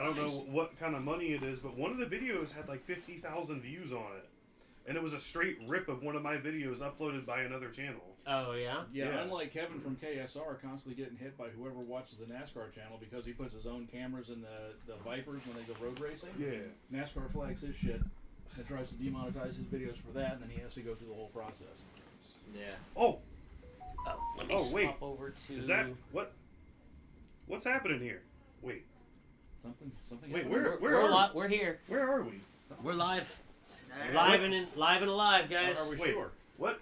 don't know what kind of money it is, but one of the videos had like 50,000 views on it. And it was a straight rip of one of my videos uploaded by another channel. Oh, yeah? Yeah, unlike Kevin from KSR, constantly getting hit by whoever watches the NASCAR channel because he puts his own cameras in the Vipers when they go road racing. Yeah. NASCAR flags his shit and tries to demonetize his videos for that, and then he has to go through the whole process. Yeah. Oh, Let me swap over to... is that... What's happening here? Wait. Something. Wait, happened. We're here. Where are we? We're live. Live and alive, guys. Are we Wait, sure? What?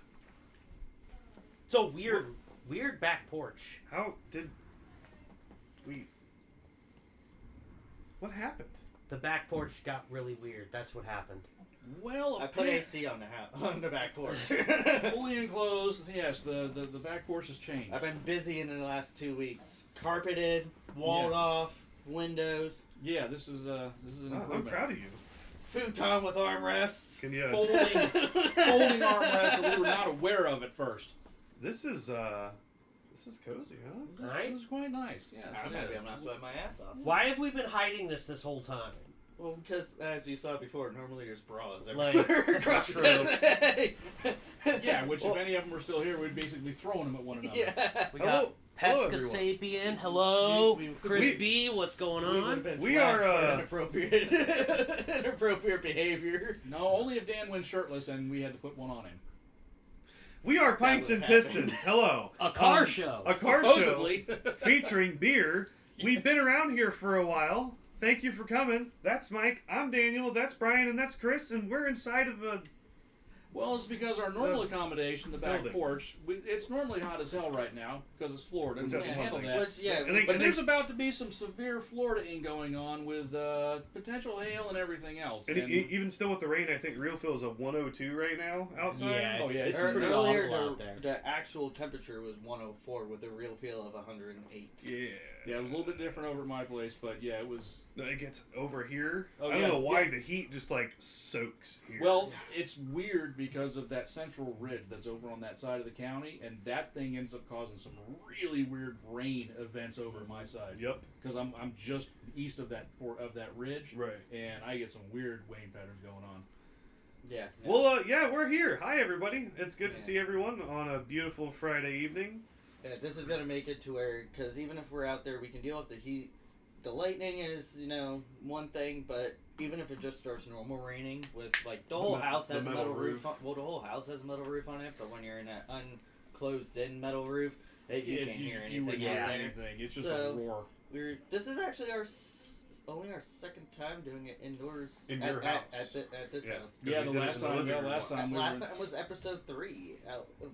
It's a weird back porch. How did we... What happened? The back porch got really weird. That's what happened. Well, I put AC on the back porch. fully enclosed. Yes, the back porch has changed. I've been busy in the last 2 weeks. Carpeted, walled off, windows, Yeah, this is an I'm improvement. proud of you. futon with armrests. Can you... Folding armrest that we were not aware of at first. This is cozy, huh? Right? This is quite nice. Yes, I'm it happy is. I'm not sweating my ass off. Why have we been hiding this whole time? Well, because as you saw before, normally there's bras Like, everywhere across true. the day. Yeah, which if any of them were still here, we'd basically throwing them at one another. Yeah. We Hello. got Hello, Pesca everyone. Sapien. Hello. We- Chris B. What's going on? We are, inappropriate behavior. No, only if Dan went shirtless and we had to put one on him. We are Pints and would happen. Pistons. Hello. A car show. A car Supposedly. show featuring beer. We've been around here for a while. Thank you for coming. That's Mike. I'm Daniel. That's Brian. And that's Chris. And we're inside of a... Well, it's because our normal accommodation, the back building. porch, it's normally hot as hell right now because it's Florida and we That's can't one handle thing. that. Which, yeah, And they- But there's about to be some severe Florida-ing going on with potential hail and everything else. And even still with the rain, I think real feel is a 102 right now outside. Yeah, Oh, yeah, it's it's pretty earlier awful out there. the actual temperature was 104 with a real feel of 108. Yeah. Yeah, it was a little bit different over at my place, but yeah, it was... No, it gets over here. Oh, I don't yeah, know why yeah. the heat just like soaks here. Well, it's weird because of that central ridge that's over on that side of the county, and that thing ends up causing some really weird rain events over at my side. Yep. Because I'm just east of that ridge, Right. and I get some weird rain patterns going on. Yeah. Well, yeah, we're here. Hi, everybody. It's good to Yeah. see everyone on a beautiful Friday evening. Yeah, this is gonna make it to where, because even if we're out there, we can deal with the heat. The lightning is, one thing, but even if it just starts normal raining, with like the whole house has a metal roof. Well, the whole house has a metal roof on it, but when you're in that unclosed-in metal roof, you can't hear anything wouldn't out hear there. anything. It's just So, a roar. This is actually only our second time doing it indoors. In at, your at, house. At this Yeah. house. Yeah, we the did it last in the time. living Yeah, room last once. time we Last were. time was episode 3,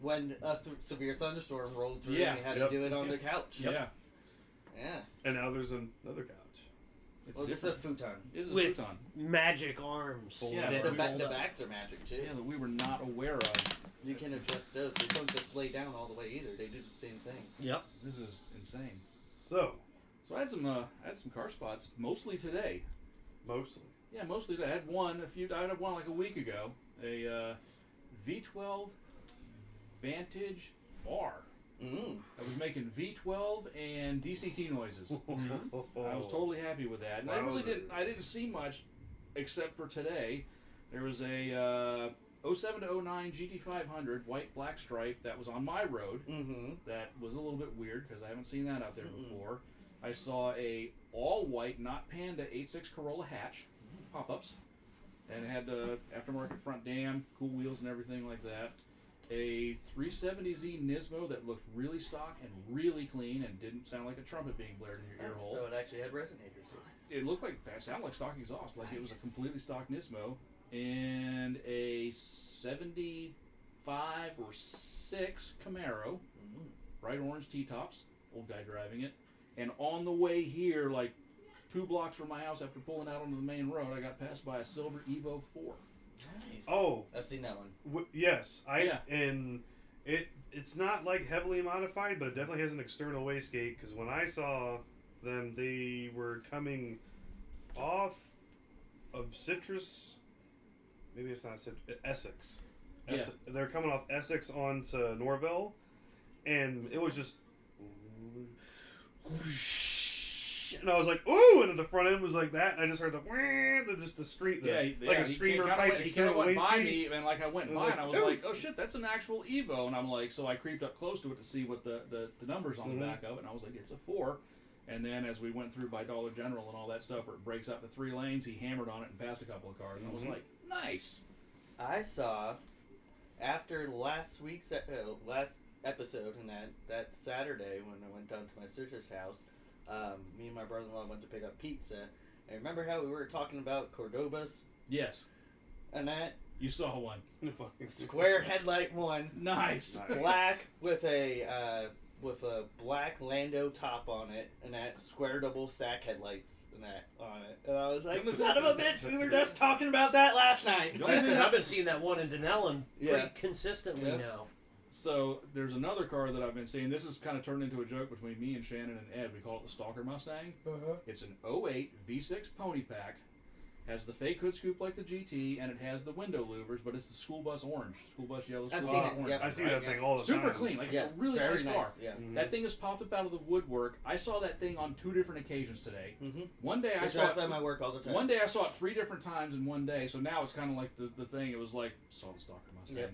when a severe thunderstorm rolled through Yeah. and we had Yep. to do it on the couch. Yeah. Yeah. And now there's another couch. It's Well, this is a different. futon. It is a With futon. magic arms. Yeah, that- The, we the rolled backs are magic too. Yeah, that we were not aware of. You can adjust those. They don't just lay down all the way either. They do the same thing. Yep. This is insane. So, So I had some car spots mostly today. mostly. Yeah, mostly today. I had one like a week ago. A V12 Vantage R. Mm. I was making V12 and DCT noises. I was totally happy with that, and I really didn't see much, except for today. There was a 07 to 09 GT500 white black stripe that was on my road. Mm-hmm. That was a little bit weird because I haven't seen that out there before. I saw a all white, not Panda 86 Corolla hatch pop-ups, and it had the aftermarket front dam, cool wheels, and everything like that. A 370Z Nismo that looked really stock and really clean and didn't sound like a trumpet being blared in your ear hole. So it actually had resonators. It looked like sounded like stock exhaust, like it was a completely stock Nismo, and a 75 or 6 Camaro, bright orange T-tops, old guy driving it, and on the way here, like 2 blocks from my house after pulling out onto the main road, I got passed by a silver Evo 4. Nice. Oh, I've seen that one. yes. Yeah. And it's not like heavily modified, but it definitely has an external wastegate. Because when I saw them, they were coming off of Citrus. Maybe it's not Citrus. Essex. Yeah. They're coming off Essex onto Norville, and it was just. and I was like, ooh, and the front end was like that, and I just heard the scream, like a screamer pipe. He kind of went by me, and I went by, like, and I was like, oh shit, that's an actual Evo, and I'm like, so I creeped up close to it to see what the numbers on the back of it, and I was like, it's a 4. And then as we went through by Dollar General and all that stuff, where it breaks up to 3 lanes, he hammered on it and passed a couple of cars, and I was like, nice. I saw after last week's last episode and that Saturday when I went down to my sister's house, me and my brother-in-law went to pick up pizza. And remember how we were talking about Cordobas? Yes. And that? You saw one. Square headlight one. Nice. Black with a black Lando top on it, and that square double stack headlights and that on it. And I was like, son of a bitch, we were just talking about that last night. The only thing is I've been seeing that one in Denellen pretty Yeah. consistently now. So there's another car that I've been seeing. This has kind of turned into a joke between me and Shannon and Ed. We call it the Stalker Mustang. It's an 08 V6 pony pack. Has the fake hood scoop like the GT, and it has the window louvers, but it's the school bus orange, school bus yellow, school I've bus seen it, orange. yep. I see that thing all the time. Super clean, like Yeah, it's a really very nice car. Yeah. That thing has popped up out of the woodwork. I saw that thing on 2 different occasions today. Mm-hmm. One day I I saw drive it. by my work all the time. One day I saw it 3 different times in one day. So now it's kind of like the thing. It was like saw the Stalker Mustang. Yep.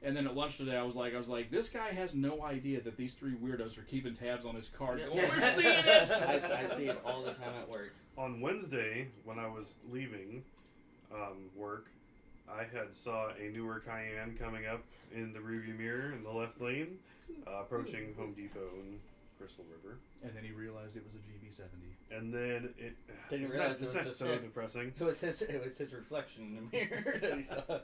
And then at lunch today, I was like, this guy has no idea that these 3 weirdos are keeping tabs on his car. Yep. Going, we're seeing it. I see it all the time at work. On Wednesday, when I was leaving work, I had saw a newer Cayenne coming up in the rearview mirror in the left lane, approaching Home Depot in Crystal River. And then he realized it was a GB70. And then it Didn't isn't realize that, it was isn't that just so him. depressing. It was his reflection in the mirror that he saw.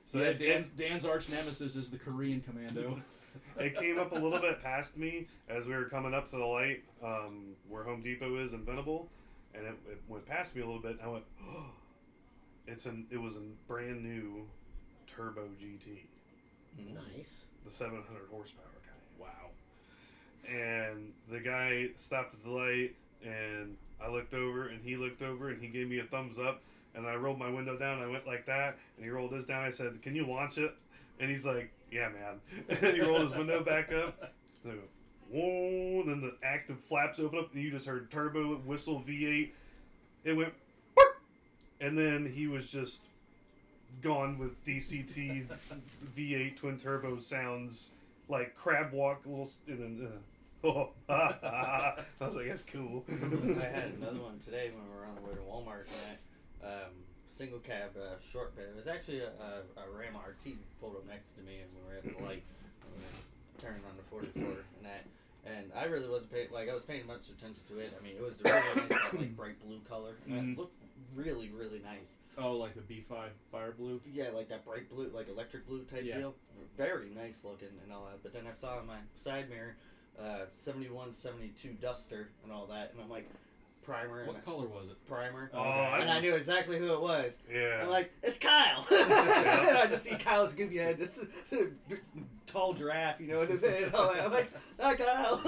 So yeah, Dan's arch nemesis is the Korean Commando. it came up a little bit past me as we were coming up to the light where Home Depot is in Venable, and it went past me a little bit, and I went, oh, it was a brand new turbo GT, Nice. the 700 horsepower kind. Wow. And the guy stopped at the light, and I looked over, and he looked over, and he gave me a thumbs up, and I rolled my window down, and I went like that, and he rolled his down. I said, "Can you launch it?" And he's like, "Yeah, man." And he rolled his window back up. So, whoa, then the active flaps open up, and you just heard turbo whistle V8. It went, "Burp," and then he was just gone with DCT V8 twin turbo sounds like crab walk, little, and then. I was like, that's cool. I had another one today when we were on the way to Walmart, and that single cab short bed. It was actually a Ram RT pulled up next to me, and we were at the light, and we were turning on the 44, and that. And I really wasn't paying, I was paying much attention to it. I mean, it was really nice, that, like, bright blue color. And it looked really, really nice. Oh, like the B5 fire blue? Yeah, like that bright blue, like electric blue type deal. Very nice looking and all that. But then I saw in my side mirror, 71, 72 Duster and all that. And I'm like, primer. What color was it? Primer. Oh, and I knew exactly who it was. Yeah. I'm like, it's Kyle. And I just see Kyle's goofy head, this tall giraffe, you know, and all that. I'm like, hi, Kyle.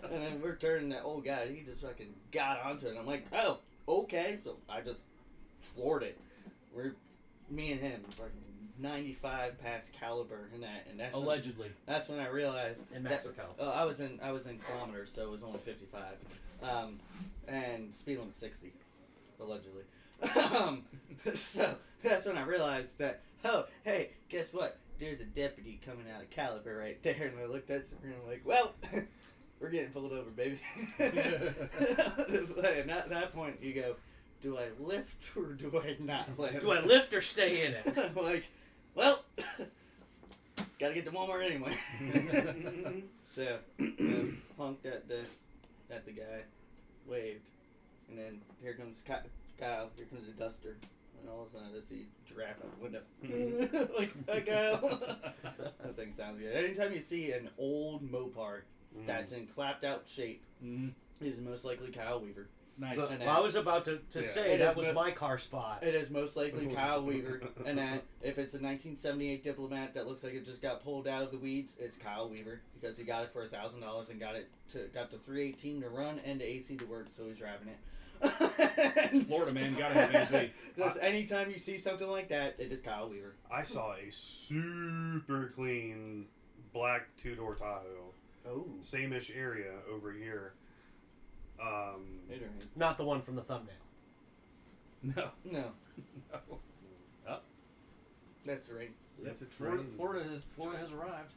And then we're turning that old guy. He just fucking got onto it. I'm like, oh, okay. So I just floored it. Me and him, fucking 95 past caliber and that, and that's allegedly. That's when I realized In Mexico. I was in kilometers, so it was only 55, and speed limit 60, allegedly. So that's when I realized that. Oh, hey, guess what? There's a deputy coming out of Caliber right there, and I looked at him and I'm like, well, we're getting pulled over, baby. And at that point, you go, do I lift or do I not lift? Do I lift or stay in it? I'm like, well, gotta get to Walmart anyway. So, honked at the guy, waved, and then here comes Kyle, here comes the Duster, and all of a sudden I just see giraffe out the window. Like, hi Kyle. That thing sounds good. Anytime you see an old Mopar that's in clapped out shape, is most likely Kyle Weaver. Nice. Well, I was about to say that was my car spot. It is most likely Kyle Weaver, and that if it's a 1978 Diplomat that looks like it just got pulled out of the weeds, it's Kyle Weaver because he got it for $1,000 and got the 318 to run and the AC to work, so he's driving it. Florida man, gotta have AC. Just anytime you see something like that, it is Kyle Weaver. I saw a super clean black 2-door Tahoe. Oh. Same-ish area over here. Haterade. Not the one from the thumbnail. No. No, Oh, that's right. That's a Florida, train. Florida has arrived.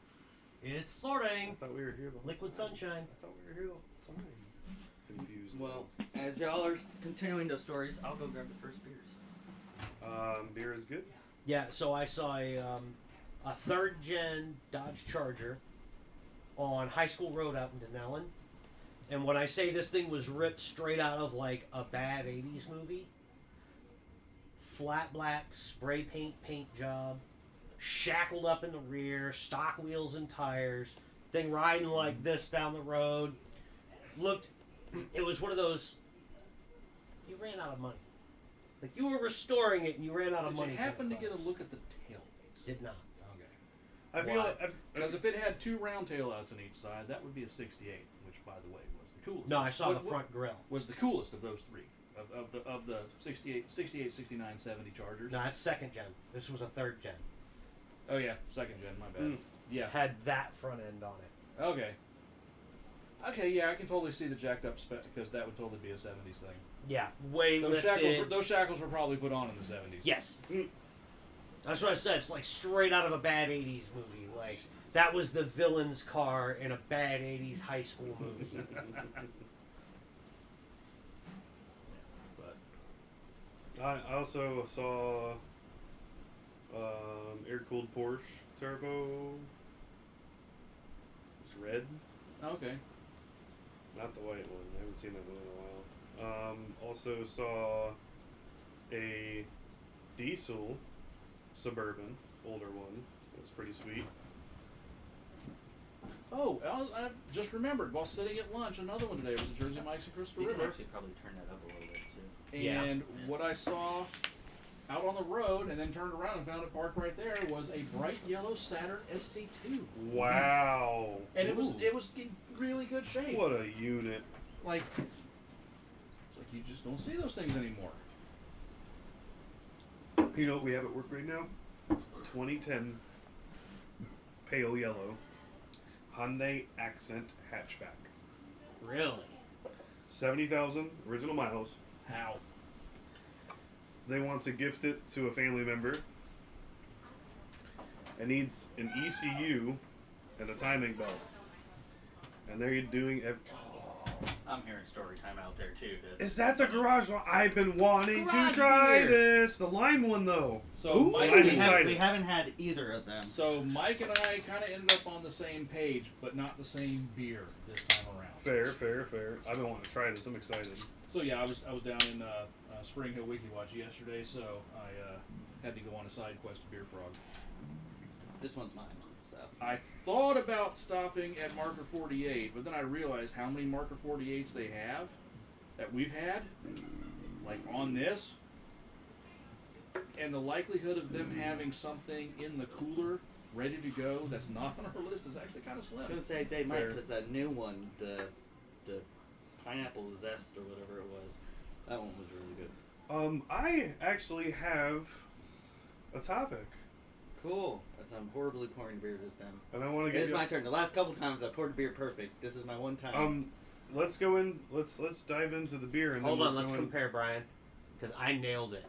It's I Floridaing. thought we were here the whole Liquid time. sunshine. I thought we were here the whole time. Confused. Well, as y'all are continuing those stories, I'll go grab the first beers. Beer is good. Yeah, so I saw a 3rd gen Dodge Charger on High School Road out in Denellen. And when I say this thing was ripped straight out of like a bad 80s movie, flat black spray paint job, shackled up in the rear, stock wheels and tires, thing riding like this down the road. It was one of those, you ran out of money. Like you were restoring it and you ran out of Did money. you happen to get a look at the taillights? Did not. Okay. I feel Why? like Because if it had 2 round taillights on each side, that would be a 68, which, by the way, was the coolest. No, I saw What- the front grill. Was the coolest of those 3 of the 68, 69, 70 Chargers. No, that's 2nd gen. This was a 3rd gen. Oh yeah, 2nd gen. My bad. Mm. Yeah. Had that front end on it. Okay. Okay, yeah, I can totally see the jacked up spec because that would totally be a 70s thing. Yeah, way Those lifted. shackles were probably put on in the 70s. Yes. Mm. That's what I said. It's like straight out of a bad 80s movie. Like, that was the villain's car in a bad 80s high school movie. But I also saw air-cooled Porsche turbo. It's red, okay. not the white one. I haven't seen that one in a while. Also saw a diesel Suburban, older one. It was pretty sweet. Oh, I just remembered while sitting at lunch, another one today was a Jersey Mike's and Crystal You can River. actually probably turn that up a little bit too. Yeah. And what I saw out on the road and then turned around and found it parked right there was a bright yellow Saturn SC2. Wow. And it was Ooh. in really good shape. What a unit. Like, it's like you just don't see those things anymore. You know what we have at work right now? 2010 pale yellow Hyundai Accent hatchback. Really? 70,000 original miles. How? They want to gift it to a family member. It needs an ECU and a timing belt. And they're doing I'm hearing story time out there too. Is that the garage one? I've been wanting Garage to try beer. this. The lime one though. So Ooh, Mike, I'm We excited. haven't had either of them. so Mike and I kind of ended up on the same page, but not the same beer this time around. Fair. I've been wanting to try this. I'm excited. So yeah, I was down in Spring Hill Wiki Watch yesterday, so I had to go on a side quest to Beer Frog. This one's mine. So I thought about stopping at Marker 48, but then I realized how many Marker 48s they have that we've had, like on this, and the likelihood of them having something in the cooler ready to go that's not on our list is actually kind of I was slim. gonna say they might Fair. because that new one, the pineapple zest or whatever it was, that one was really good. I actually have a topic, Cool. As I'm horribly pouring beer this time. and I want to It get is you. my turn. The last couple times I poured beer perfect. This is my one time. Let's go in. Let's dive into the beer and Hold then on, we'll let's go in. compare, Brian. Because I nailed it.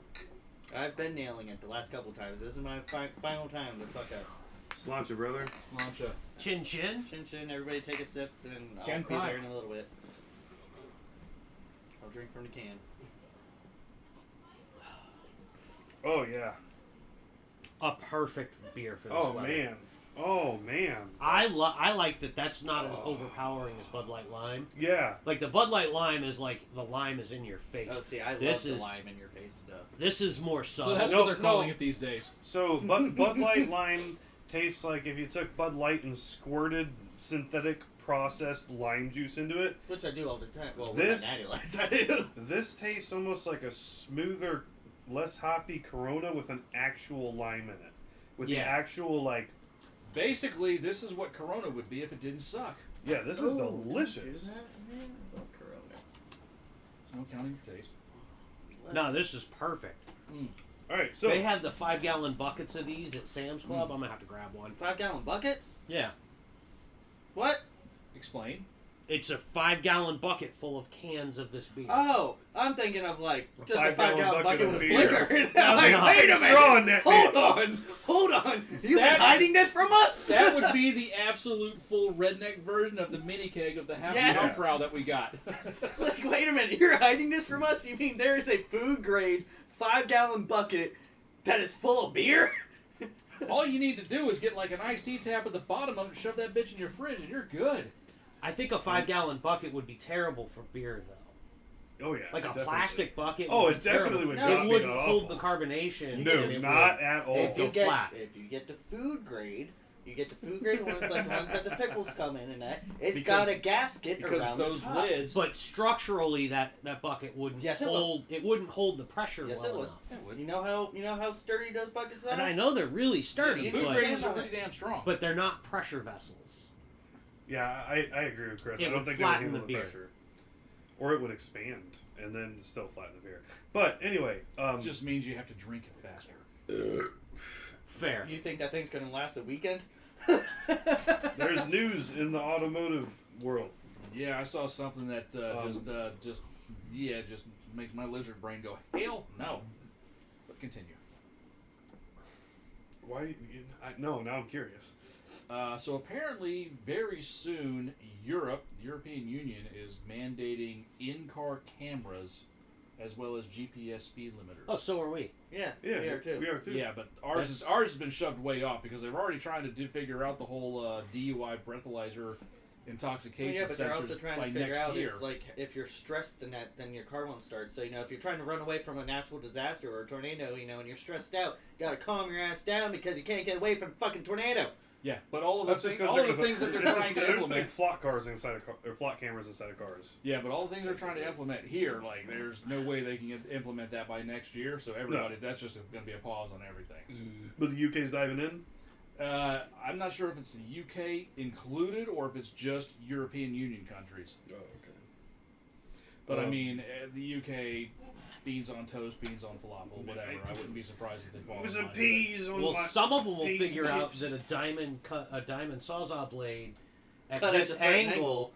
I've been nailing it the last couple times. This is my final time to fuck up. Sláinte, brother. Sláinte. Chin chin. Chin chin, everybody take a sip, and I'll Can be pie. there in a little bit. I'll drink from the can. Oh yeah. A perfect beer for this Oh weather. man. Oh man. I like that that's not as overpowering as Bud Light Lime. Yeah. Like the Bud Light Lime is like the lime is in your face. Oh, see, I This love is- the lime in your face stuff. This is more So subtle. that's No, what they're calling no. it these days. So Bud Light Lime tastes like if you took Bud Light and squirted synthetic processed lime juice into it. Which I do all the time. Well, This- with my natty lights, I do. This tastes almost like a smoother, less hoppy Corona with an actual lime in it. With the Yeah. actual like, Basically, this is what Corona would be if it didn't suck. yeah, this is delicious. I love Corona. There's no counting for taste. No, this is perfect. All right, so They have the 5-gallon buckets of these at Sam's Club. I'm gonna have to grab one. 5-gallon buckets? Yeah. What? Explain. It's a 5-gallon bucket full of cans of this beer. Oh, I'm thinking of like just a 5-gallon 5-gallon bucket with a beer. flicker. Now I'm like, wait a straw in minute! that Hold on! You've That- been hiding this from us? That would be the absolute full redneck version of the mini keg of the half Yes. Jungfrau that we got. Like, wait a minute! You're hiding this from us? You mean there is a food grade 5-gallon bucket that is full of beer? All you need to do is get like an iced tea tap at the bottom of it, shove that bitch in your fridge, and you're good. I think a 5-gallon bucket would be terrible for beer, though. Oh yeah. Like a definitely. plastic bucket. Oh, would it be terrible. definitely would No, not It be wouldn't that hold awful. the carbonation. No, and it not would- at all. If you get flat. the food grade, you get the food grade ones like the ones that the pickles come in, and that it's Because- got a gasket Because around those the top. lids. But structurally, that bucket wouldn't Yes, it hold. It wouldn't hold the pressure Yes, well it would. enough. It would. You know how sturdy those buckets are. And I know they're really sturdy, you Food can but, grade ones stand are on pretty damn strong. but they're not pressure vessels. Yeah, I agree with Chris. It I don't would think they would flatten handle the the beer. pressure. Or it would expand and then still flatten the beer. But anyway, it just means you have to drink it faster. Fair. You think that thing's gonna last a weekend? there's news in the automotive world. Yeah, I saw something that just makes my lizard brain go, hell no. But continue. Why? No, now I'm curious. So apparently, very soon, the European Union, is mandating in-car cameras as well as GPS speed limiters. Oh, so are we. Yeah, Yeah, we are too. We are too. Yeah, but ours has been shoved way off because they're already trying to figure out the whole DUI breathalyzer intoxication Yeah, but they're sensors also trying by to figure next out year. if you're stressed, then your car won't start. So if you're trying to run away from a natural disaster or a tornado, and you're stressed out, you gotta calm your ass down because you can't get away from the fucking tornado. Yeah, but all of That's the just things, 'cause all of the things that they're trying to There's big implement. flock cars inside of or flock cameras inside of cars. Yeah, but all the things they're trying to implement here, like there's no way they can implement that by next year. So everybody, that's just going to be a pause on everything. But the UK's diving in. I'm not sure if it's the UK included or if it's just European Union countries. Oh, okay. But I mean, the UK, beans on toast, beans on falafel, whatever. I wouldn't be surprised if they fall. It was in a line with peas on Well, my some of them will peas figure and out chips. that a diamond sawzall blade at Cut at a this certain angle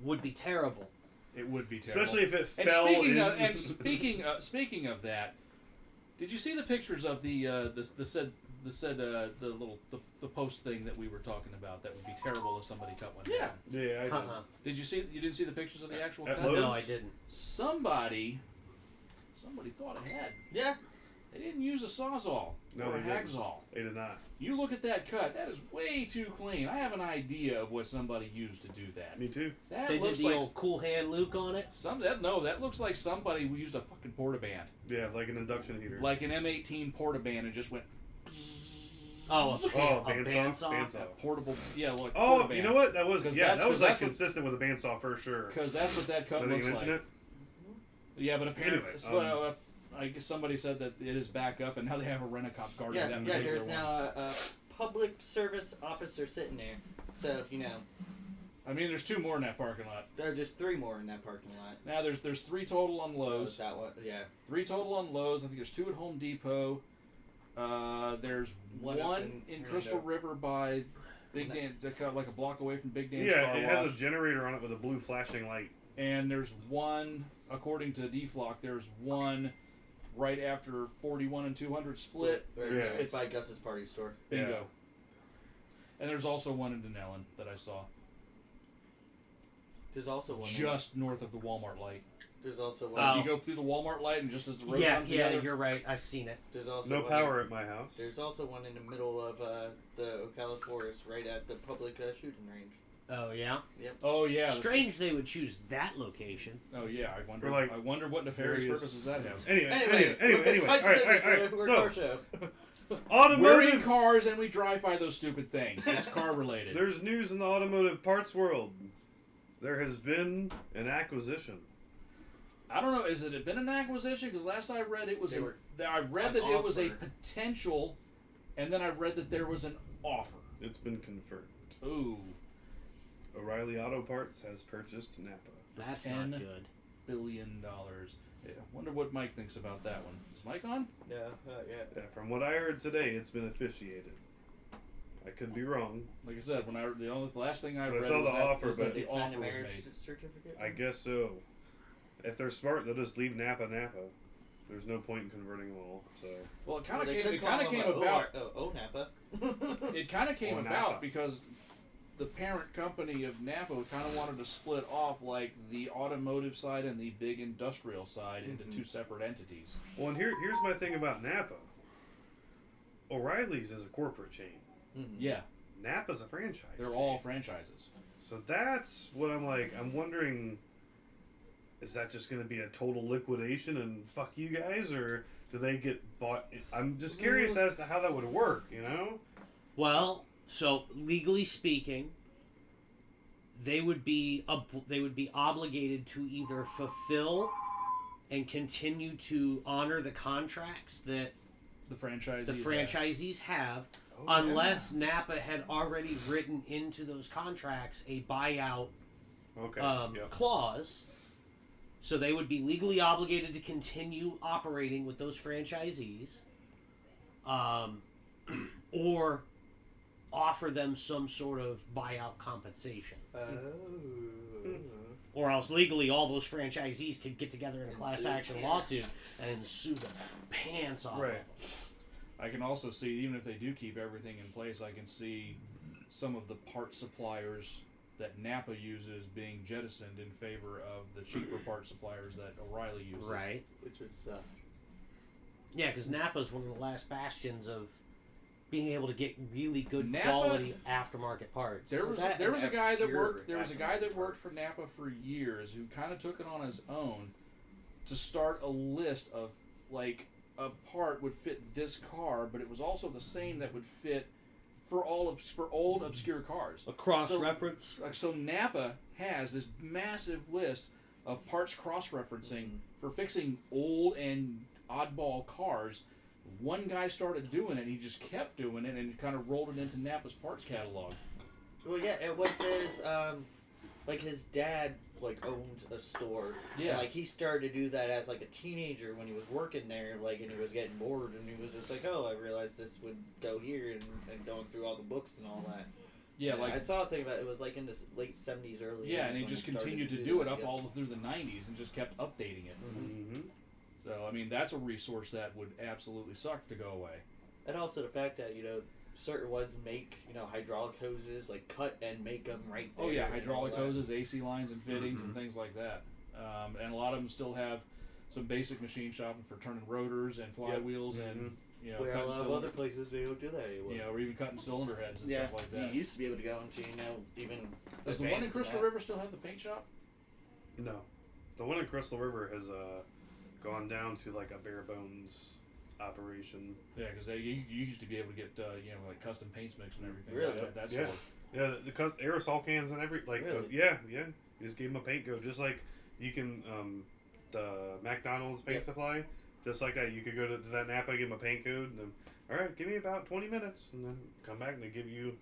would be terrible. it. It would be terrible. Especially if it And fell speaking in. of speaking of that, did you see the pictures of the post thing that we were talking about? That would be terrible if somebody cut one Yeah. down. Yeah, I did. Uh-uh. Did you see? You didn't see the pictures of the actual At cut? Lowe's? No, I didn't. Somebody thought ahead. Yeah. They didn't use a sawzall No, or a they didn't. hacksaw. They did not. You look at that cut; that is way too clean. I have an idea of what somebody used to do that. Me too. That They did looks the like old cool hand Luke on it. that looks like somebody who used a fucking portaband, Yeah, like an induction heater. like an M18 portaband, and just went Oh, a bandsaw. bandsaw. Bandsaw. portable. Yeah, like Oh, portaband. you know what? That was 'Cause yeah, that's- that was 'cause like that's what- consistent with a bandsaw for sure. Because that's what that cut I think looks you like. mentioned Yeah, but apparently, Anyway, so, I guess somebody said that it is back up, and now they have a rent-a-cop guarding Yeah, that yeah. particular There's one. now a public service officer sitting there. So I mean, there's two more in that parking lot. there are just 3 more in that parking lot. Now there's 3 total on Lowe's. That one, yeah. 3 total on Lowe's. I think there's 2 at Home Depot. There's One one, up in in Crystal Orlando. River by Big Dan, like a block away from Big Dan's Yeah, car it has a wash. generator on it with a blue flashing light. And there's one, according to DFlock, there's one right after 41 and 200 split. Right, Yeah. it's by Gus's party store. Bingo. Yeah. And there's also one in Denellen that I saw, There's also one. just north of the Walmart light. There's also one. Oh. You go through the Walmart light, and just as the road Yeah, comes yeah, together, you're right. I've seen it. There's also No one power at my house. There's also one in the middle of the Ocala Forest, right at the public shooting range. Oh yeah. Oh yeah. Strange they would choose that location. Oh yeah. I wonder. Or, like, I wonder what nefarious various- purposes that has. Anyway. Fight All right. business, All right. we're a So, car show. We're in automotive. cars and we drive by those stupid things. It's car related. There's news in the automotive parts world. There has been an acquisition. I don't know. Has it been an acquisition? Because last I read, it was. They were I read an that it was a offer. potential, and then I read that there was an offer. It's been confirmed. Ooh, O'Reilly Auto Parts has purchased Napa. That's 10 not good. $1 billion. Yeah, wonder what Mike thinks about that one. Is Mike on? Yeah, Yeah, from what I heard today, it's been officiated. I could be wrong. Like I said, the last thing I I read saw was the offer, was but that They the signed a offer was marriage made. certificate. I guess so. If they're smart, they'll just leave Napa. There's no point in converting them all. So Well, it kind of They came. could It call kind of them came a about. Napa. It kind of came Or about Napa. because the parent company of Napa kind of wanted to split off like the automotive side and the big industrial side into two separate entities. well, and here's my thing about Napa. O'Reilly's is a corporate chain. Yeah, Napa's a franchise. they're chain. all franchises. So that's what I'm like. I'm wondering, is that just going to be a total liquidation and fuck you guys, or do they get bought? I'm just curious as to how that would work. You know? Well, so legally speaking, they would be obligated to either fulfill and continue to honor the contracts that The franchisees. the franchisees have, unless Napa had already written into those contracts a buyout Okay. Yep. clause. So they would be legally obligated to continue operating with those franchisees, or offer them some sort of buyout compensation. Or else legally all those franchisees could get together in a class action lawsuit and sue the pants off Right. of them. I can also see, even if they do keep everything in place, I can see some of the part suppliers that Napa uses being jettisoned in favor of the cheaper part suppliers that O'Reilly uses. Right. Which would suck. Yeah, because Napa's one of the last bastions of being able to get really good Napa- quality aftermarket parts. There was that there was a and guy that obscure worked there was a guy that worked for aftermarket Napa for years who kind of took it on his own to start a list of like a part would fit this car, but it was also the same that would fit for old obscure cars. A cross-reference. So Napa has this massive list of parts cross-referencing for fixing old and oddball cars. One guy started doing it, he just kept doing it, and kind of rolled it into Napa's parts catalog. Well, yeah, it was his, like his dad, like owned a store. Yeah. And, like he started to do that as like a teenager when he was working there, like, and he was getting bored, and he was just like, oh, I realized this would go here, and going through all the books and all that. Yeah, And like I saw a thing about it was like in the late 70s, early. yeah, 80s and he when just started continued to do do that, it up yeah. all through the 90s and just kept updating it. Mm-hmm. So, I mean, that's a resource that would absolutely suck to go away. And also the fact that, you know, certain ones make, you know, hydraulic hoses, like cut and make them right there. Oh, yeah, and hydraulic all that. hoses, AC lines and fittings and things like that. And a lot of them still have some basic machine shopping for turning rotors and flywheels and, you know, Where a cutting lot of cylinder, other places they don't do that anymore. you know, or even cutting cylinder heads and Yeah, stuff like that. you used to be able to go into, you know, even. Does the one in advanced Crystal that. River still have the paint shop? No, the one in Crystal River has gone down to like a bare bones operation. Yeah, because you used to be able to get, you know, like custom paints mixed and everything. Really? That's what that's Yeah. for. Yeah, the aerosol cans and Really? yeah. You just gave them a paint go, just like you can the McDonald's paint Yep. supply, just like that. You could go to that Napa, give them a paint code, and then all right, give me about 20 minutes, and then come back and they give you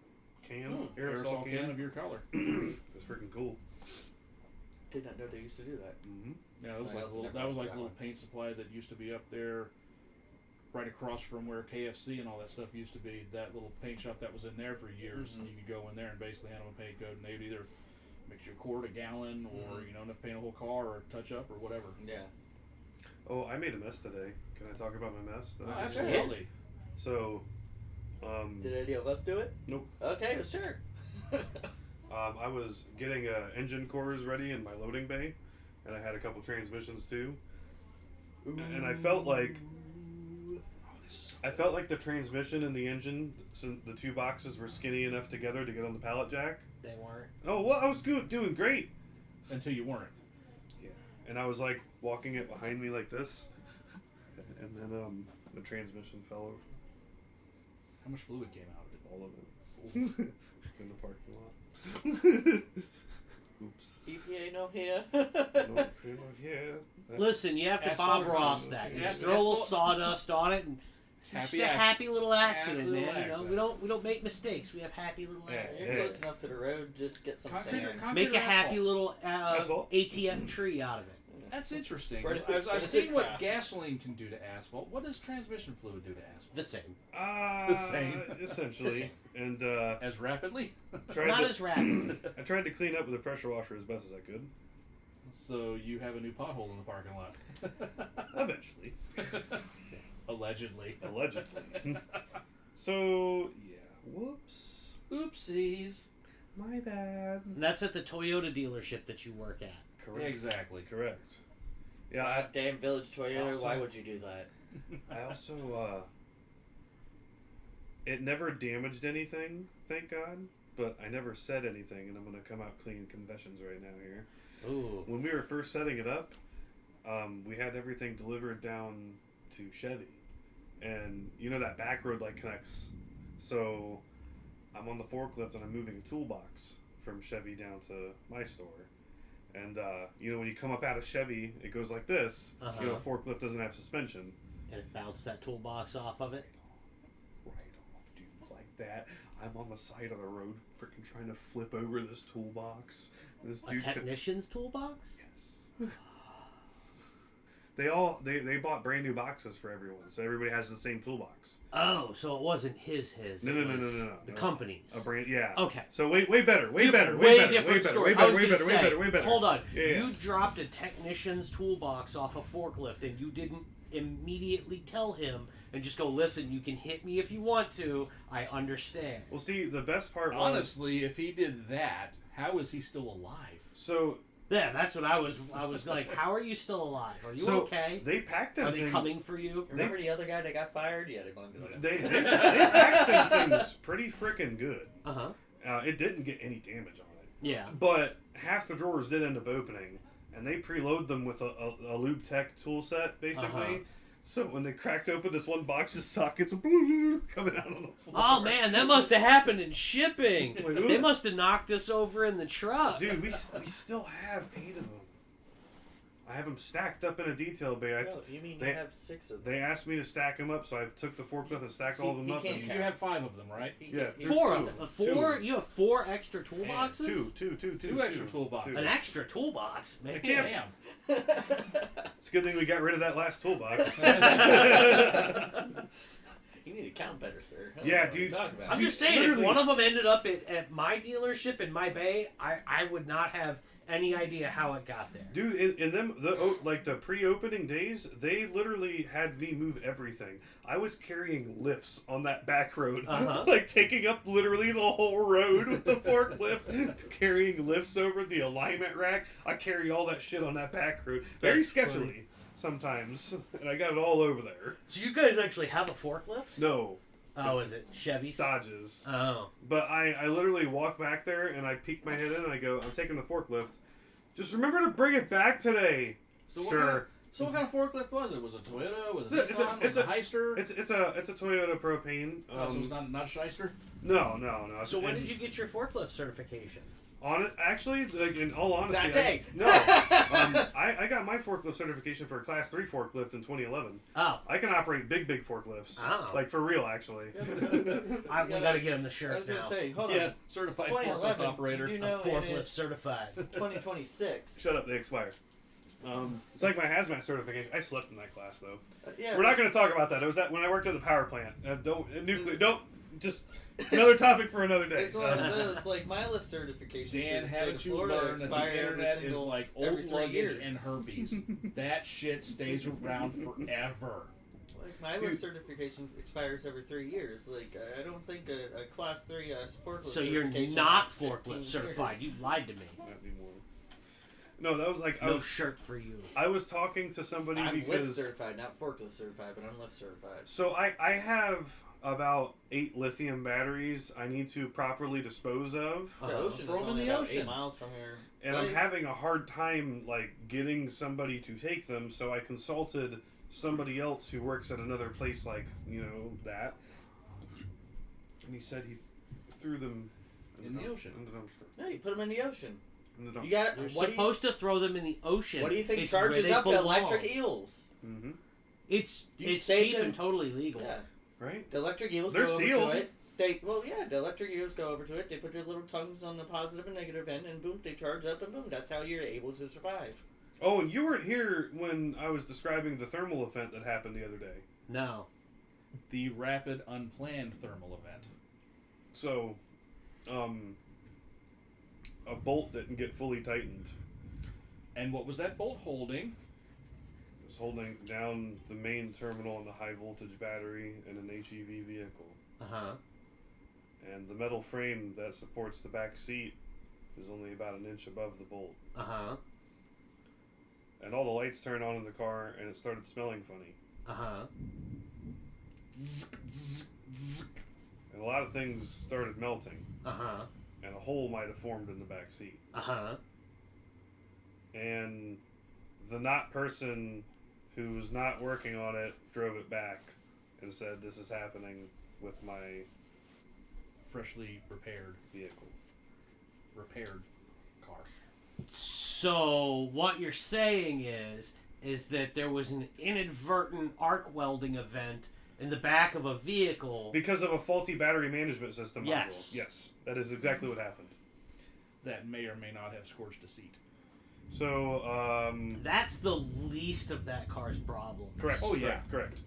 aerosol can of your color. It's freaking cool. Did not know they used to do that. Mm-hmm. Yeah, that was I like also little, never that was went like to a little that paint supply that used to be up there, right across from where KFC and all that stuff used to be. That little paint shop that was in there for years. And you could go in there and basically hand them a paint code, and they'd either mix your quart, a gallon, or you know, enough to paint a whole car or touch up or whatever. Yeah. Oh, I made a mess today. Can I talk about my mess? That Oh, I just absolutely. made? So, Did any of us do it? Nope. Okay, well, sure. I was getting engine cores ready in my loading bay, and I had a couple transmissions too. And I felt like the transmission and the engine, since the two boxes were skinny enough together to get on the pallet jack. They weren't. Oh, well, I was doing great. Until you weren't. Yeah. And I was like walking it behind me like this, and then the transmission fell over. How much fluid came out of it? All of it. In the parking lot. Oops. EPA no here. Nope, yeah. Listen, you have to Asphalt Bob Ross road. that. You Yeah, just throw a little asphalt- sawdust on it, and it's just Happy a ac- happy little accident, happy little man. You know, accident. we don't make mistakes. We have happy little Yeah, accidents. You're yeah. close enough to the road, just get some Concrete- sand. concrete Make a or happy asphalt? little Asphalt? ATF tree out of it. That's interesting. Spread it- I've spread it seen what crap. gasoline can do to asphalt. What does transmission fluid do to asphalt? The same. Same. Essentially. And As rapidly? tried Not to, as rapid. I tried to clean up with a pressure washer as best as I could. So you have a new pothole in the parking lot. Eventually. Allegedly. Allegedly. So, yeah. Whoops. Oopsies. My bad. And that's at the Toyota dealership that you work at. Correct. Exactly. Correct. Yeah, Damn Village Toyota, Also- why would you do that? I also, it never damaged anything, thank God, but I never said anything, and I'm going to come out clean confessions right now here. Ooh. When we were first setting it up, we had everything delivered down to Chevy, and you know that back road like connects, so I'm on the forklift and I'm moving a toolbox from Chevy down to my store. And, you know, when you come up out of Chevy, it goes like this. Uh-huh. You know, forklift doesn't have suspension. And it bounced that toolbox off of it. Right off, dude, like that. I'm on the side of the road, freaking trying to flip over this toolbox. This A dude, technician's toolbox? yes. They bought brand new boxes for everyone, so everybody has the same toolbox. Oh, so it wasn't his. No, it no, no, was no, no, The no. company's. A brand, yeah. Okay. So way better, way Different- better, way better, different way better, story. way I better, was way gonna better, say, way better, way better. hold on. Yeah, yeah. You dropped a technician's toolbox off a forklift, and you didn't immediately tell him and just go, listen, you can hit me if you want to. I understand. Well, see, the best part was, Honestly, if he did that, how is he still alive? so Yeah, that's what I was like, how are you still alive? Are you so okay? they packed that Are they thing. coming for you? Remember the other guy that got fired? Yeah, They packed them things pretty freaking good. Uh-huh. It didn't get any damage on it. Yeah. But half the drawers did end up opening, and they preload them with a Lube Tech tool set, basically. Uh-huh. So when they cracked open this one box, just sockets coming out on the floor. Oh, man, that must have happened in shipping. Like, ooh. They must have knocked this over in the truck. Dude, we still have 8 of them. I have them stacked up in a detail bay. No, you mean they- you have 6 of them? They asked me to stack them up, so I took the forklift and stacked all of them He up. can't And, You have 5 of them, right? Yeah, Four two. of them. Four? Two. You have 4 extra toolboxes? Two extra toolboxes. An extra toolbox, man. can't- Damn. It's a good thing we got rid of that last toolbox. You need to count better, sir. I don't Yeah, know what dude. you're talking about. I'm just saying, if one of them ended up at my dealership in my bay, I would not have any idea how it got there. Dude, in them, like the pre-opening days, they literally had me move everything. I was carrying lifts on that back road, Uh-huh. like taking up literally the whole road with the forklift, carrying lifts over the alignment rack. I carry all that shit on that back road, very That's sketchily funny. sometimes, and I got it all over there. So you guys actually have a forklift? No. Oh, is it Chevy's? Dodges. Oh. But I literally walk back there and I peek my head in and I go, I'm taking the forklift. Just remember to bring it back today. So what Sure. kind of, so what kind of forklift was it? Was it a Toyota? Was it It's a- Nissan? Was it a Hyster? It's a Toyota propane. So it's not a Shyster? No. So when And did you get your forklift certification? Actually, like, in all honesty, That day. I got my forklift certification for a Class 3 forklift in 2011. Oh. I can operate big forklifts. Oh. Like, for real, actually. We gotta get him the I shirt was going now. to say, hold Yeah, on. certified forklift 2011, operator. you know, I'm it forklift is certified. 2026. Shut up, they expire. It's like my hazmat certification. I slept in that class, though. Yeah, We're not going to talk about that. It was when I worked at the power plant. Just another topic for another day. It's one of those, like, my lift certification Dan, to the state haven't of you Florida learned that the expire every internet is single- like every old 3 luggage years. and herpes? That shit stays around forever. Like, my Dude. lift certification expires every 3 years. Like, I don't think a Class 3 forklift So you're certification not lasts 15 forklift certified. years. You lied to me. Not anymore. No, that was like No shirt for you. I was talking to somebody I'm lift because certified, not forklift certified, but I'm lift certified. so I have about 8 lithium batteries I need to properly dispose of, The Uh-huh. ocean Throw is 'em in only the about ocean. 8 miles from here. and I'm having a hard time like getting somebody to take them. So I consulted somebody else who works at another place like that, and he said he threw them In the ocean. in the dumpster. No, you put them in the ocean. In the dumpster. You got You're what supposed to throw them in the ocean. What do you think It's where charges they up the belong. electric eels? Mm-hmm. It's You it's saved cheap them. and totally legal. Yeah, Right. the electric eels They're go sealed. over to it. The electric eels go over to it. They put their little tongues on the positive and negative end, and boom, they charge up, and boom. That's how you're able to survive. Oh, and you weren't here when I was describing the thermal event that happened the other day. No. The rapid, unplanned thermal event. So, a bolt didn't get fully tightened. And what was that bolt holding? It was holding down the main terminal on the high voltage battery in an HEV vehicle. Uh-huh. And the metal frame that supports the back seat is only about an inch above the bolt. Uh-huh. And all the lights turned on in the car, and it started smelling funny. Uh-huh. And a lot of things started melting. Uh-huh. And a hole might have formed in the back seat. Uh-huh. And the not person who was not working on it drove it back and said, "This is happening with my Freshly repaired car. So what you're saying is that there was an inadvertent arc welding event in the back of a vehicle because of a faulty battery management system Yes. module." Yes, that is exactly what happened. That may or may not have scorched a seat. So, That's the least of that car's problem. correct. Oh, yeah. Correct.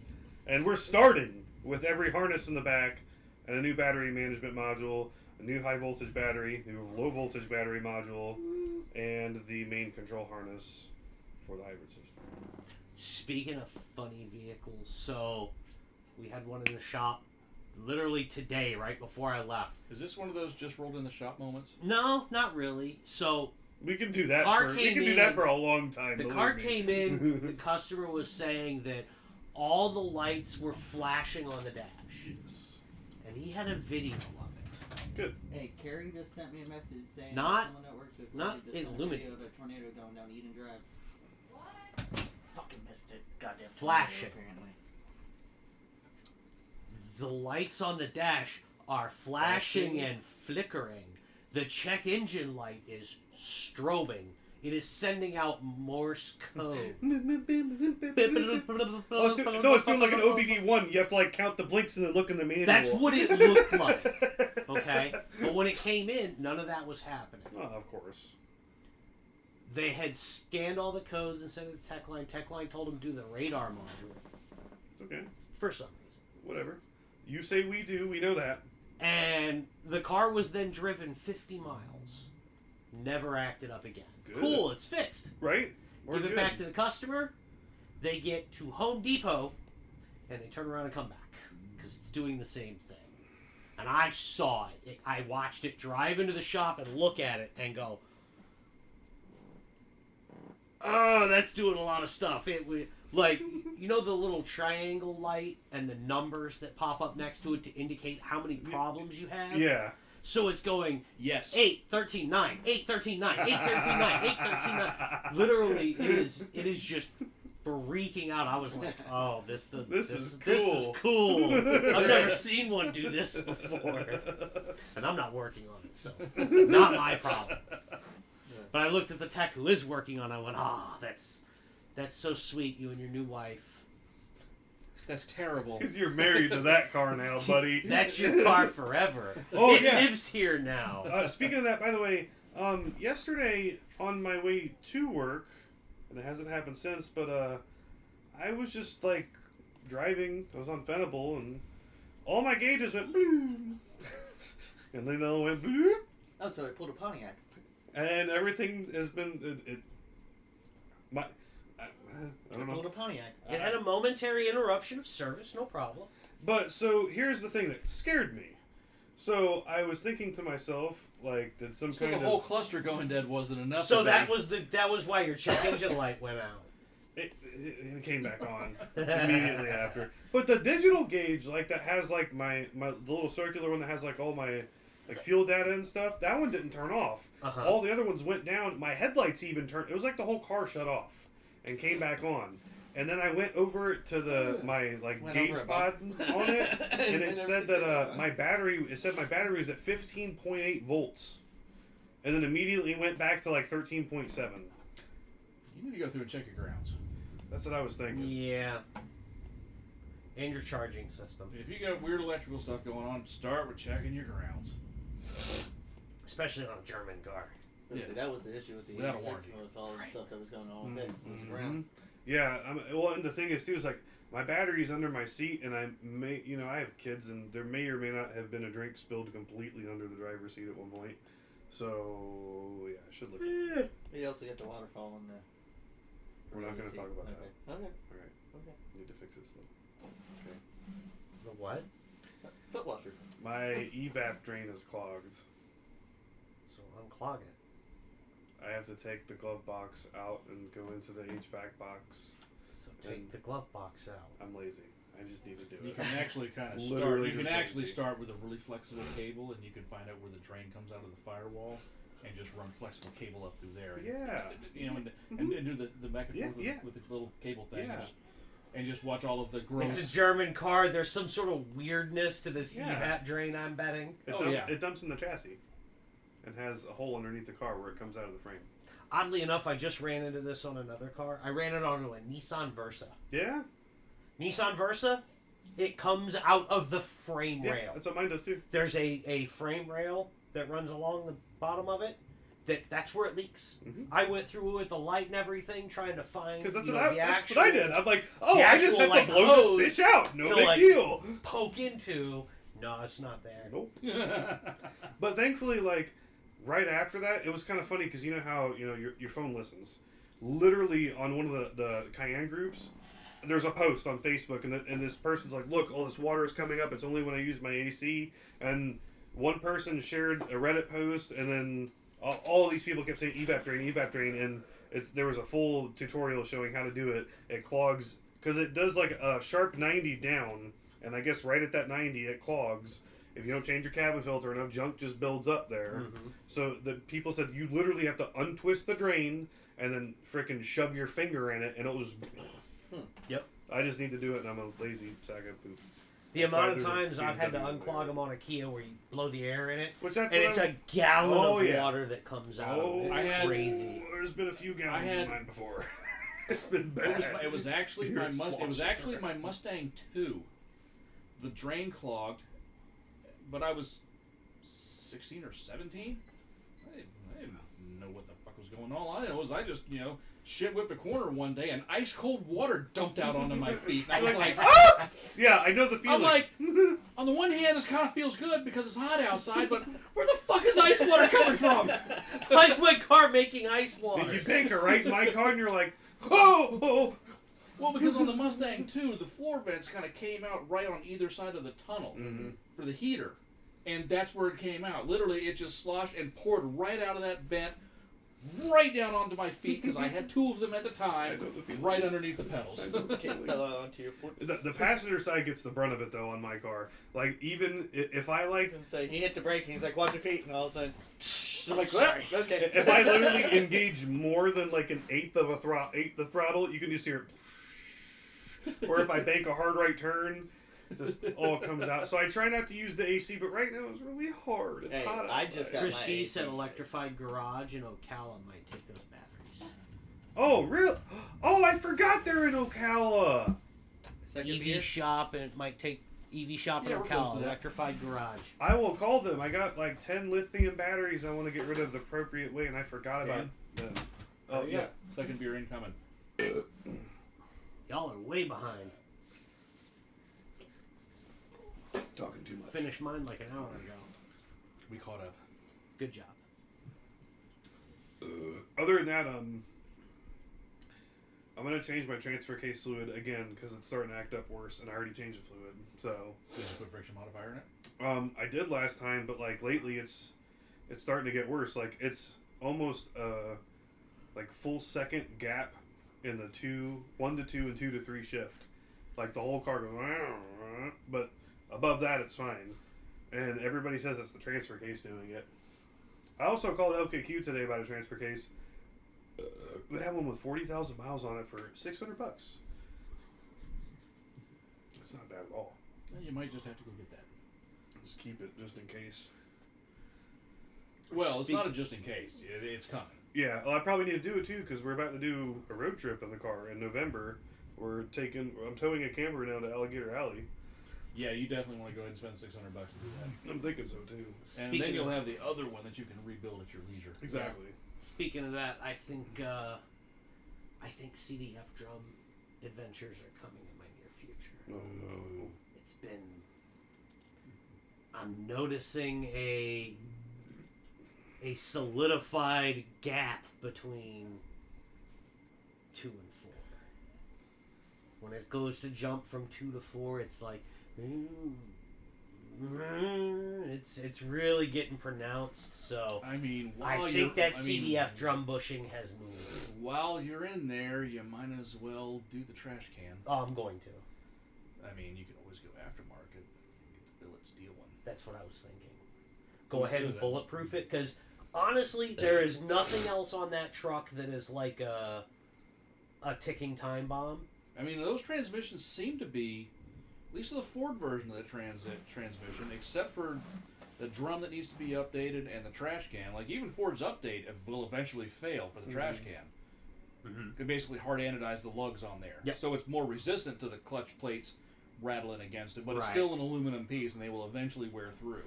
And we're starting with every harness in the back and a new battery management module, a new high voltage battery, new low voltage battery module, and the main control harness for the hybrid system. Speaking of funny vehicles, so we had one in the shop literally today, right before I left. Is this one of those just rolled in the shop moments? No, not really. So We can do that. Car We came can do in- that for a long time. the believe car me. came in, the customer was saying that all the lights were flashing on the dash. Yes. And he had a video of it. Good. Hey, Carrie just sent me a message saying Not- someone that works with not Carrie just sent a illuminated. video of a tornado going down Eden Drive. Fucking missed it. Goddamn. Flashing. tornado, apparently. The lights on the dash are flashing and flickering. The check engine light is strobing. It is sending out Morse code. Oh, it's doing like an OBD1. You have to like count the blinks and then look in the manual. That's what it looked like. Okay? But when it came in, none of that was happening. Oh, of course. They had scanned all the codes and sent it to Tech Line. Tech Line told them to do the radar module. Okay. For some reason. Whatever. You say we do. We know that. And the car was then driven 50 miles. Never acted up again. Good. Cool, it's fixed. Right? We're Give it good. back to the customer. They get to Home Depot, and they turn around and come back because it's doing the same thing. And I saw it. I watched it drive into the shop and look at it and go, "Oh, that's doing a lot of stuff." It was like, you know, the little triangle light and the numbers that pop up next to it to indicate how many problems you have. Yeah. So it's going Yes. 8, 13, 9, 8, 13, 9, 8, 13, 9, 8, 13, 9. Literally, it is just freaking out. I was like, "Oh, this is cool. I've never seen one do this before." And I'm not working on it, so not my problem. But I looked at the tech who is working on it. I went, that's so sweet, you and your new wife. That's terrible. Because you're married to that car now, buddy. That's your car forever. Oh, it yeah. lives here now. Speaking of that, by the way, yesterday on my way to work, and it hasn't happened since, but I was just like driving. I was on Venable, and all my gauges went boom, and then they all went boom, Oh, so I pulled a Pontiac. and everything has been I don't know. Pulled a Pontiac. It had a momentary interruption of service, no problem. But so here's the thing that scared me. So I was thinking to myself, like, did some So kind the of whole cluster going dead wasn't enough. So of that was why your check engine light went out. it came back on immediately after. But the digital gauge, like that has like my the little circular one that has like all my like fuel data and stuff. That one didn't turn off. Uh-huh. All the other ones went down. My headlights even turned. It was like the whole car shut off and came back on. And then I went over to my like Went gauge over it, spot on it, and it And said that my battery. It said my battery was at 15.8 volts, and then immediately went back to like 13.7. You need to go through and check your grounds. That's what I was thinking. Yeah. And your charging system. If you got weird electrical stuff going on, start with checking your grounds. Especially on a German car. Yes. That was the issue with the Without a 86 warranty. was all the stuff that was going on with it. It was around. Yeah, well, and the thing is too is like my battery's under my seat, and I may, I have kids, and there may or may not have been a drink spilled completely under the driver's seat at one point. So yeah, I should look. You also get the waterfall in there. We're not going to talk about that. Okay. All right. Okay. Need to fix this though. Okay. The what? Foot washer. My evap drain is clogged. So unclog it. I have to take the glove box out and go into the HVAC box. So take the glove box out. I'm lazy. I just need to do You it. can actually kind of start. Literally You can just actually lazy. start with a really flexible cable, and you can find out where the drain comes out of the firewall, and just run flexible cable up through there. Yeah. And do the back and forth Yeah, with the little cable thing. Yeah. And just watch all of the gross. It's a German car. There's some sort of weirdness to this Yeah. evap drain, I'm betting. It dumps in the chassis and has a hole underneath the car where it comes out of the frame. Oddly enough, I just ran into this on another car. I ran it onto a Nissan Versa. Yeah? Nissan Versa, it comes out of the frame Yeah, rail. that's what mine does too. There's a frame rail that runs along the bottom of it. That's where it leaks. Mhm. I went through it with the light and everything, trying to find Because that's, the that's actual what I did. I'm like, oh, the I just actual, have to blow hose this bitch out. No to, big deal. poke into. No, it's not there. Nope. But thankfully, like, right after that, it was kind of funny because you know how, your phone listens. Literally on one of the Cayenne groups, there's a post on Facebook, and this person's like, look, all this water is coming up. It's only when I use my AC. And one person shared a Reddit post, and then all these people kept saying evap drain, and there was a full tutorial showing how to do it. It clogs, because it does like a sharp 90 down, and I guess right at that 90 it clogs. If you don't change your cabin filter, enough junk just builds up there. Mm-hmm. So the people said you literally have to untwist the drain and then frickin' shove your finger in it, and it'll just... Yep. I just need to do it, and I'm a lazy sack of poop. The amount of There's a times I've had to BMW unclog them on a Kia where you blow the air in it, Which that's and what it's I a gallon Oh, of yeah. water that comes out. Oh, It's I had- crazy. There's been a few gallons in mine before. It's been It was, bad. it was actually You're my a it was slosher. actually my Mustang 2. The drain clogged, but I was 16 or 17. I didn't know what the fuck was going on. All I know is I just shit whipped a corner one day and ice cold water dumped out onto my feet. And I was like, Ah! Yeah, I know the feeling. I'm like, on the one hand, this kind of feels good because it's hot outside, but where the fuck is ice water coming from? Why is my car making ice Did water? you bank it right in my car, and you're like, oh! Well, because on the Mustang 2, the floor vents kind of came out right on either side of the tunnel for the heater. And that's where it came out. Literally, it just sloshed and poured right out of that vent, right down onto my feet, because I had two of them at the time, right underneath the pedals. Can't fell out onto your foot. The passenger side gets the brunt of it, though, on my car. Like, even if I, like... So he hit the brake and he's like, watch your feet, and all of a sudden, I'm like, Sorry. "What? Okay. If I literally engage more than, like, an eighth of the throttle, you can just hear it. Or if I bank a hard right turn... Just all comes out. So I try not to use the AC, but right now it's really hard. It's Hey, hot outside. I just got- Chris my B AC said fixed. electrified garage in Ocala might take those batteries. Oh, really? Oh, I forgot they're in Ocala. Second EV beer? shop, and it might take EV shop in Yeah, we're close Ocala, to that. electrified garage. I will call them. I got like 10 lithium batteries I want to get rid of the appropriate way, and I forgot about them. Oh, yeah. Second beer incoming. Y'all are way behind. Talking too much. Finished mine like an hour ago. We caught up. Good job. Other than that, I'm going to change my transfer case fluid again because it's starting to act up worse, and I already changed the fluid. So Did you put friction modifier in it? I did last time, but like lately it's starting to get worse. Like it's almost like full second gap in the 1 to 2 and 2 to 3 shift. Like the whole car goes, but above that it's fine. And everybody says it's the transfer case doing it. I also called LKQ today about a transfer case. They have one with 40,000 miles on it for $600. It's not bad at all. Well, you might just have to go get that. Just keep it just in case. Well, it's not a just in case. It's coming. Yeah, well, I probably need to do it too because we're about to do a road trip in the car in November. I'm towing a camper down to Alligator Alley. Yeah, you definitely want to go ahead and spend $600 to do that. I'm thinking so too. And then you'll have the other one that you can rebuild at your leisure. Exactly. Speaking of that, I think CDF drum adventures are coming in my near future. Oh no. It's been. I'm noticing a solidified gap between 2 and 4. When it goes to jump from 2 to 4, it's like it's really getting pronounced. So I mean, I think that CDF drum bushing has moved. While you're in there, you might as well do the trash can. Oh, I'm going to. I mean, you can always go aftermarket and get the billet steel one. That's what I was thinking. Go ahead and that? bulletproof it, because honestly, there is nothing else on that truck that is like a ticking time bomb. I mean, those transmissions seem to be, at least the Ford version of the transmission, except for the drum that needs to be updated and the trash can. Like, even Ford's update will eventually fail for the trash can. It basically hard anodize the lugs on there. Yep. So it's more resistant to the clutch plates rattling against it, but it's Right. still an aluminum piece, and they will eventually wear through.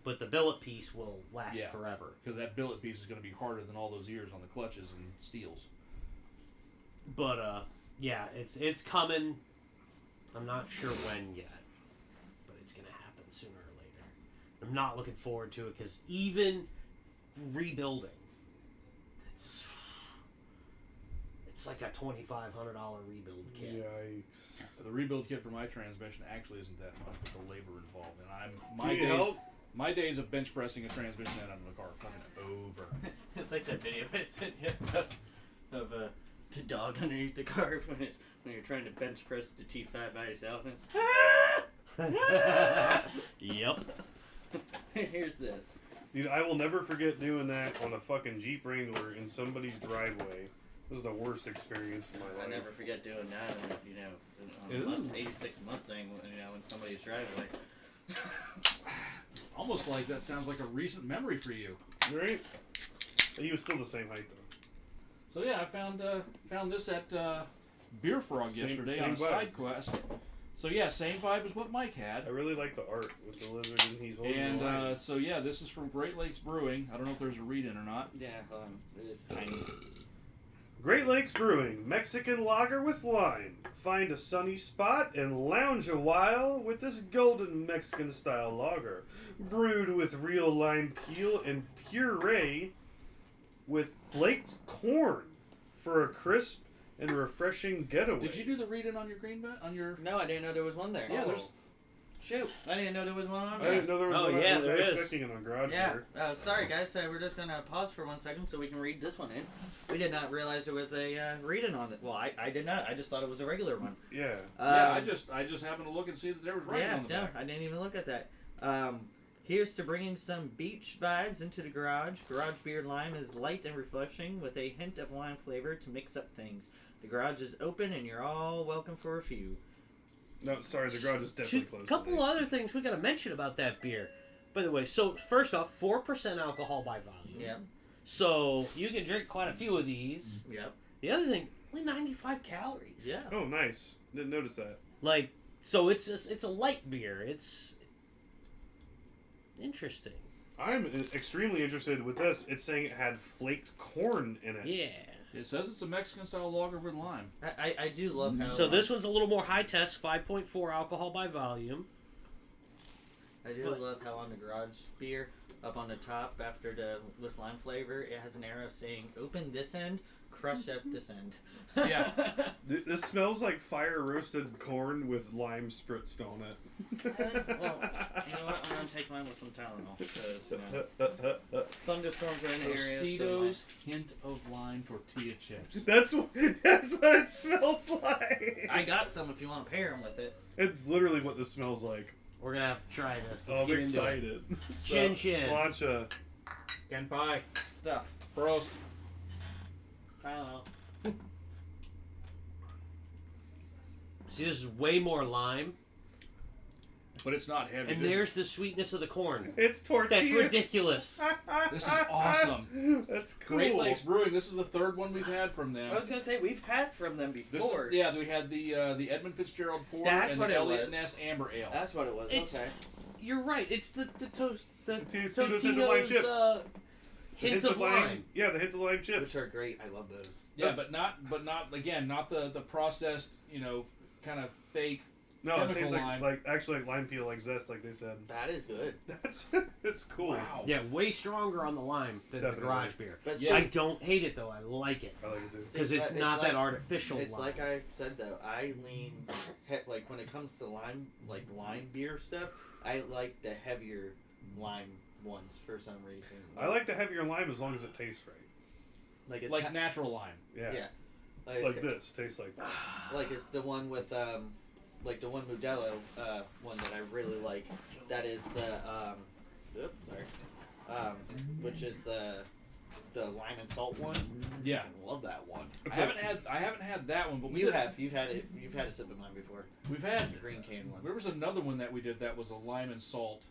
But the billet piece will last Yeah. forever. Because that billet piece is going to be harder than all those years on the clutches and steels. But yeah, it's coming. I'm not sure when yet, but it's gonna happen sooner or later. I'm not looking forward to it because even rebuilding, it's like a $2,500 rebuild kit. Yikes. The rebuild kit for my transmission actually isn't that much, but the labor involved. And Can you help? my days of bench pressing a transmission out of the car are fucking over. It's like that video I sent you of the dog underneath the car when you're trying to bench press the T5 by yourself. And Yep. here's this. Dude, I will never forget doing that on a fucking Jeep Wrangler in somebody's driveway. It was the worst experience of my life. I never forget doing that, and on a 86 Mustang, in somebody's driveway. It's almost like that sounds like a recent memory for you. Right? He was still the same height though. So yeah, I found this at Beer Frog yesterday on a same side vibe. quest. So yeah, same vibe as what Mike had. I really like the art with the lizard and he's holding the line. And so yeah, this is from Great Lakes Brewing. I don't know if there's a read-in or not. Yeah, it's tiny. Great Lakes Brewing, Mexican lager with lime. Find a sunny spot and lounge a while with this golden Mexican-style lager. Brewed with real lime peel and puree with flaked corn for a crisp and refreshing getaway. Did you do the read-in on your green on your? No, I didn't know there was one there. Yeah, there's. Shoot, I didn't know there was one on I there. didn't know there was Oh, one. yeah, I was there is. expecting it on Garage Yeah. Beer. Sorry, guys. We're just gonna pause for 1 second so we can read this one in. We did not realize there was a read-in on it. Well, I did not. I just thought it was a regular one. Yeah. Yeah, I just happened to look and see that there was writing Yeah, on the no, back. I didn't even look at that. Here's to bringing some beach vibes into the garage. Garage Beer Lime is light and refreshing with a hint of lime flavor to mix up things. The garage is open and you're all welcome for a few. No, sorry, the garage is definitely closed. A couple today. other things we got to mention about that beer. By the way, so first off, 4% alcohol by volume. Yep. So you can drink quite a few of these. Yep. The other thing, only 95 calories. Yeah. Oh, nice. Didn't notice that. Like, so it's a light beer. It's interesting. I'm extremely interested with this. It's saying it had flaked corn in it. Yeah. It says it's a Mexican-style lager with lime. I do love how. So this one's a little more high test, 5.4 alcohol by volume. I do love how on the garage beer, up on the top after with lime flavor, it has an arrow saying "Open this end, crush at this end." Yeah. This smells like fire roasted corn with lime spritzed on it. Well, you know what? I'm gonna take mine with some Tylenol because thunderstorms are in the area. Tostitos, hint of lime tortilla chips. That's what it smells like. I got some if you want to pair them with it. It's literally what this smells like. We're gonna have to try this. Oh, Let's I'm get into it. excited. Chin chin. Slancha. Genpai. Stuff. Prost. Tylenol. See, this is way more lime. But it's not heavy. And there's the sweetness of the corn. It's tortilla. That's ridiculous. This is awesome. That's cool. Great Lakes Brewing. This is the third one we've had from them. I was gonna say we've had from them before. We had the Edmund Fitzgerald Porter That's and what the it Elliot was. Ness Amber Ale. That's what it was. It's- Okay. You're right. It's the Totino's hint of lime chip. Hint of lime. Yeah, the hint of lime chips. Which are great. I love those. Yeah, but not again, not the processed, kind of fake. No, it chemical tastes lime. like actually like lime peel, like zest, like they said. That is good. It's cool. Wow. Yeah, way stronger on the lime than Definitely. the garage beer. But Yeah. I don't hate it though. I like it I like it too. because it's not that artificial. It's lime. like I said though. I lean like when it comes to lime beer stuff. I like the heavier lime ones for some reason. I like the heavier lime as long as it tastes right. like it's Like natural lime. Yeah. yeah. Like this tastes like that. Like it's the one with like the one Modelo one that I really like. That is the which is the lime and salt one. Yeah. I love that one. I haven't had that one, but You've had it. You've had a sip of mine before. We've had The green can one. There was another one that we did that was a lime and salt.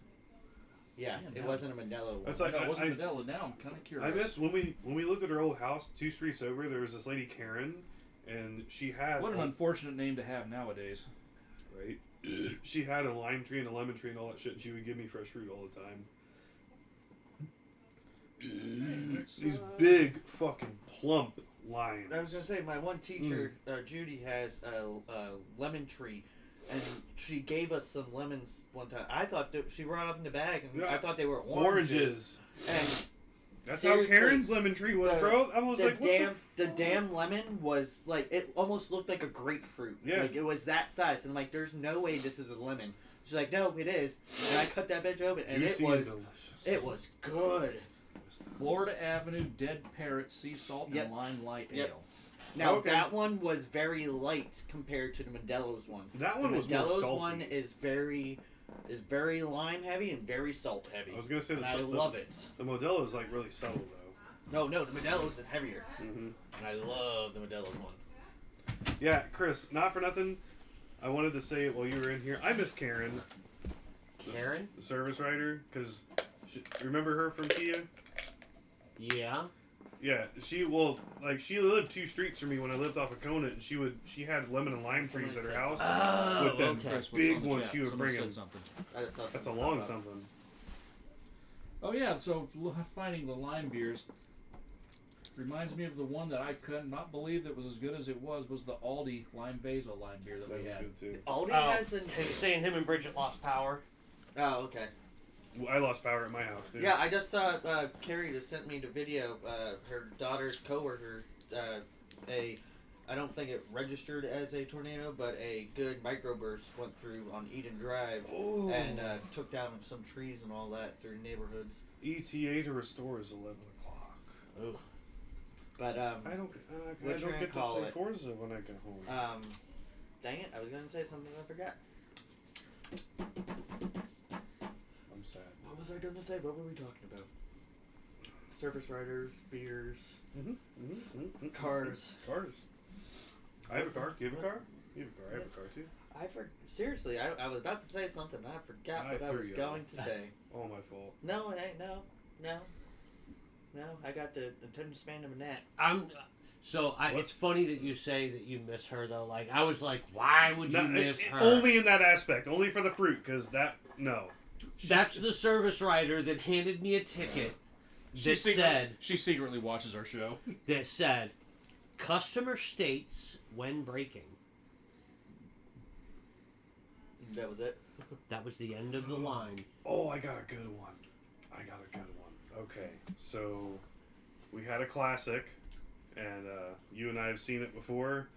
Yeah, Man, it that- wasn't a Modelo one. That's like No, it I wasn't Modelo. Now I'm kind of I curious. miss when we looked at her old house 2 streets over. There was this lady Karen, and she had What an unfortunate name to have nowadays. right. She had a lime tree and a lemon tree and all that shit. And she would give me fresh fruit all the time. These big fucking plump limes. I was gonna say my one teacher, Judy, has a lemon tree, and she gave us some lemons one time. I thought that she brought up in the bag, and Yeah. I thought they were Oranges. And That's seriously, how Karen's lemon tree was, bro. I was like, what the damn lemon was like it almost looked like a grapefruit. Yeah. Like it was that size, and I'm like, there's no way this is a lemon. She's like, no, it is. And I cut that bitch open, and Juicy it was delicious. good. Florida Avenue Dead Parrot Sea Salt Yep. and Lime Light Yep. Ale. Now Okay. that one was very light compared to the Modelo's one. That one the was more Modelo's salty. one is very lime heavy and very salt heavy. I was gonna say and the I salt- love it. The Modelo is like really subtle though. No, the Modelo's is heavier, Mm-hmm. and I love the Modelo's one. Yeah, Chris. Not for nothing. I wanted to say it while you were in here. I miss Karen, Karen. the service writer, because remember her from Kia? Yeah. Yeah, she lived 2 streets from me when I lived off of Conant, and she had lemon and lime trees at her house. Oh, With them okay. Chris, what's big on the ones chat? she would Someone bring said in. something. I just saw That's a something long pop up. something. Oh yeah, so finding the lime beers reminds me of the one that I could not believe that was as good as it was the Aldi Lime Basil lime beer that That we was had. good too. Aldi Oh, has an. He was saying him and Bridget lost power. Oh, okay. Well, I lost power at my house too. Yeah, I just saw Carrie just sent me the video. Her daughter's coworker, I don't think it registered as a tornado, but a good microburst went through on Eden Drive Ooh. and took down some trees and all that through neighborhoods. ETA to restore is 11 o'clock. Ooh. But I what don't you gonna get to call play it? Forza when I get home. dang it, I was gonna say something I forgot. I'm sad. What was I gonna say? What were we talking about? Service riders, beers, cars. Cars. I have a car. Do you have a car? You have a car. I have a car too. Seriously, I was about to say something. I forgot what I threw was you going off. to say. All my fault. No, it ain't. No. I got the attention span of a gnat. It's funny that you say that you miss her though. Like I was like, why would you miss her? Only in that aspect. Only for the fruit, because no. That's the service writer that handed me a ticket She secretly watches our show. that said, customer states when braking. That was it. That was the end of the line. Oh, I got a good one. Okay, so we had a classic, and you and I have seen it before,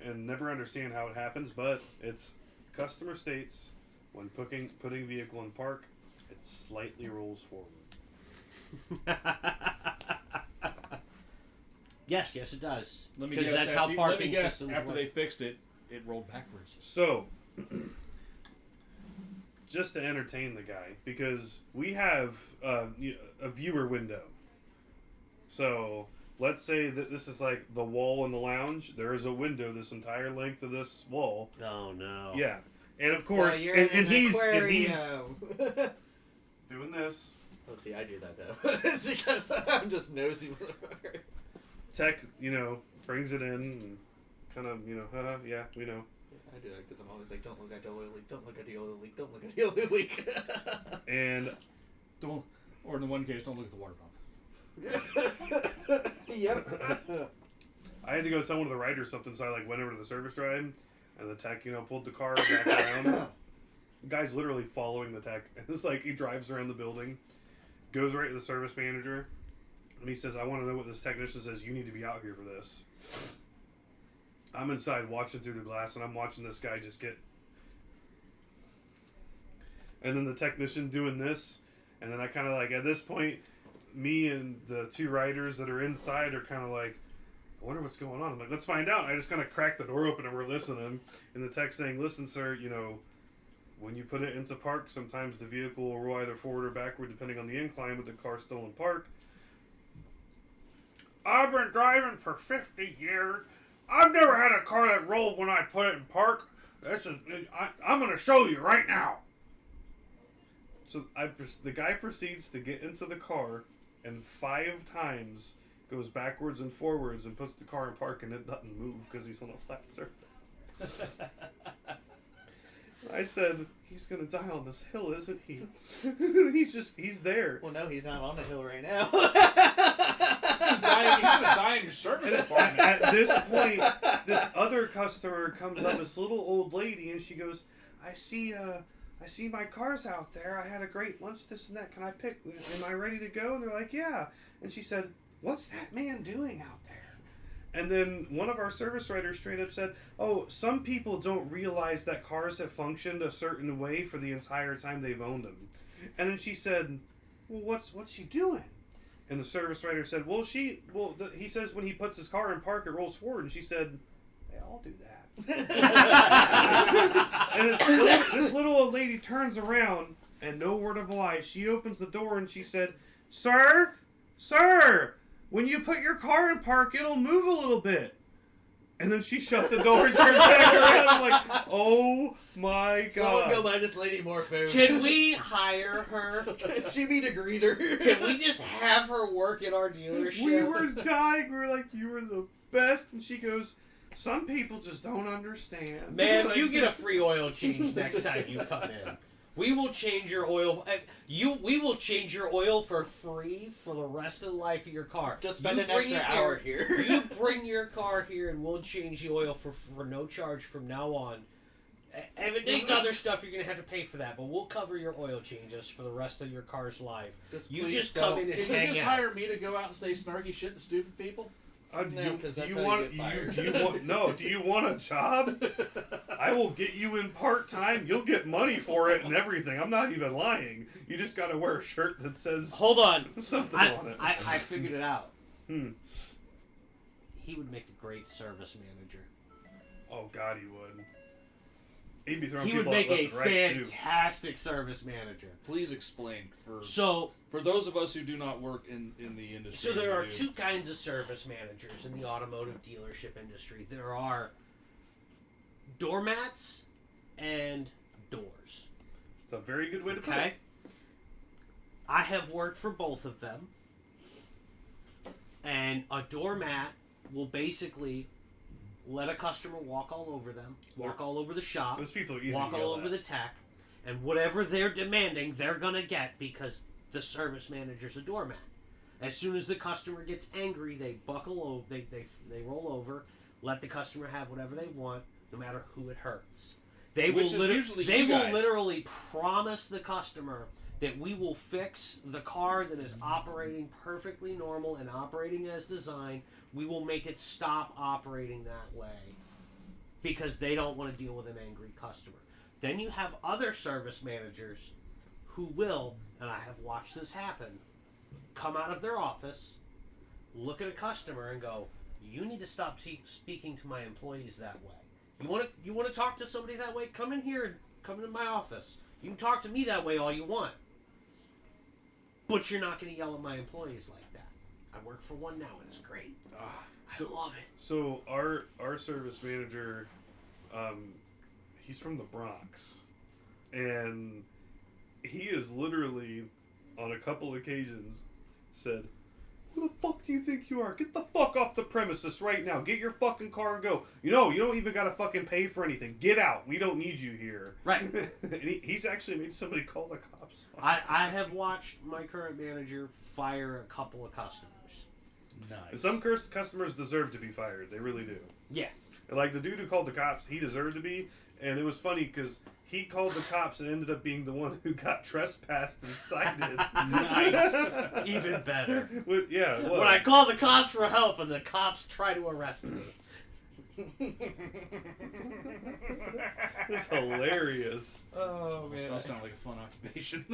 and never understand how it happens, but it's customer states when putting vehicle in park, it slightly rolls forward. Yes, it does. Let me Because guess. that's how parking systems After work. they fixed it, it rolled backwards. So, just to entertain the guy, because we have a viewer window. So, let's say that this is like the wall in the lounge. There is a window this entire length of this wall. Oh no. Yeah. And of course, so and he's doing doing this. Oh, see, I do that though. It's because I'm just nosy motherfucker. Tech, brings it in and kind of, yeah, we know. I do that because I'm always like, don't look at the oil leak, don't look at the oil leak, don't look at the oil leak. And or in the one case, don't look at the water pump. Yep. I had to go tell one of the riders something, so I went over to the service drive, and the tech, pulled the car back around. The guy's literally following the tech. It's like he drives around the building, goes right to the service manager, and he says, I want to know what this technician says. You need to be out here for this. I'm inside watching through the glass, and I'm watching this guy just get... And then the technician doing this, and then I kind of at this point, me and the two riders that are inside are kind of like, I wonder what's going on. I'm like, let's find out. And I just kind of cracked the door open, and we're listening. And the tech's saying, listen, sir, when you put it into park, sometimes the vehicle will roll either forward or backward depending on the incline, but the car's still in park. I've been driving for 50 years. I've never had a car that rolled when I put it in park. I'm going to show you right now. So the guy proceeds to get into the car and 5 times goes backwards and forwards and puts the car in park, and it doesn't move because he's on a flat surface. I said, he's going to die on this hill, isn't he? he's there. Well, no, he's not on the hill right now. He's going to die in your service department. At this point, this other customer comes up, this little old lady, and she goes, I see my car's out there. I had a great lunch, this and that. Can I pick? Am I ready to go? And they're like, yeah. And she said, what's that man doing out there? And then one of our service writers straight up said, oh, some people don't realize that cars have functioned a certain way for the entire time they've owned them. And then she said, well, what's she doing? And the service writer said, he says when he puts his car in park, it rolls forward. And she said, they all do that. And this little old lady turns around, and no word of a lie, she opens the door and she said, Sir, when you put your car in park, it'll move a little bit. And then she shut the door and turned back around. I'm like, oh my God. Someone go buy this lady more food. Can we hire her? She be the greeter. Can we just have her work at our dealership? We were dying. We were like, you were the best. And she goes, some people just don't understand. Man, you get a free oil change next time you come in. We will change your oil. We will change your oil for free for the rest of the life of your car. Just spend an extra hour here. You bring your car here, and we'll change the oil for no charge from now on. If it needs other stuff, you're gonna have to pay for that, but we'll cover your oil changes for the rest of your car's life. You just come in and Can hang you just out. hire me to go out and say snarky shit to stupid people? Do you want a job? I will get you in part-time. You'll get money for it and everything. I'm not even lying. You just got to wear a shirt that says Hold on. something on it. I figured it out. He would make a great service manager. Oh God, he would. He'd be throwing He people would make out a left and right, fantastic service manager. Please explain for those of us who do not work in the industry. So there are 2 kinds of service managers in the automotive dealership industry. There are doormats and doors. It's a very good way to put it. Okay. I have worked for both of them. And a doormat will basically let a customer walk all over them, walk all over the shop, Those people are easy walk to all yell over at. the tech, and whatever they're demanding, they're going to get because the service manager's a doormat. As soon as the customer gets angry, they buckle over, they roll over, let the customer have whatever they want, no matter who it hurts. They will literally promise the customer that we will fix the car that is operating perfectly normal and operating as designed. We will make it stop operating that way because they don't want to deal with an angry customer. Then you have other service managers who will, and I have watched this happen, come out of their office, look at a customer and go, you need to stop speaking to my employees that way. You want to talk to somebody that way? Come in here and come into my office. You can talk to me that way all you want. But you're not going to yell at my employees like that. I work for one now and it's great. I love it. So our service manager, he's from the Bronx, and he has literally, on a couple occasions, said, "Who the fuck do you think you are? Get the fuck off the premises right now. Get your fucking car and go. You know, you don't even gotta fucking pay for anything. Get out. We don't need you here." Right. And he's actually made somebody call the cops. I have watched my current manager fire a couple of customers. Nice. And some cursed customers deserve to be fired. They really do. Yeah. And like the dude who called the cops, he deserved to be. And it was funny because he called the cops and ended up being the one who got trespassed and cited. Nice. Even better. Yeah, it was. When I call the cops for help and the cops try to arrest me. It's hilarious. Oh This does sound like a fun occupation.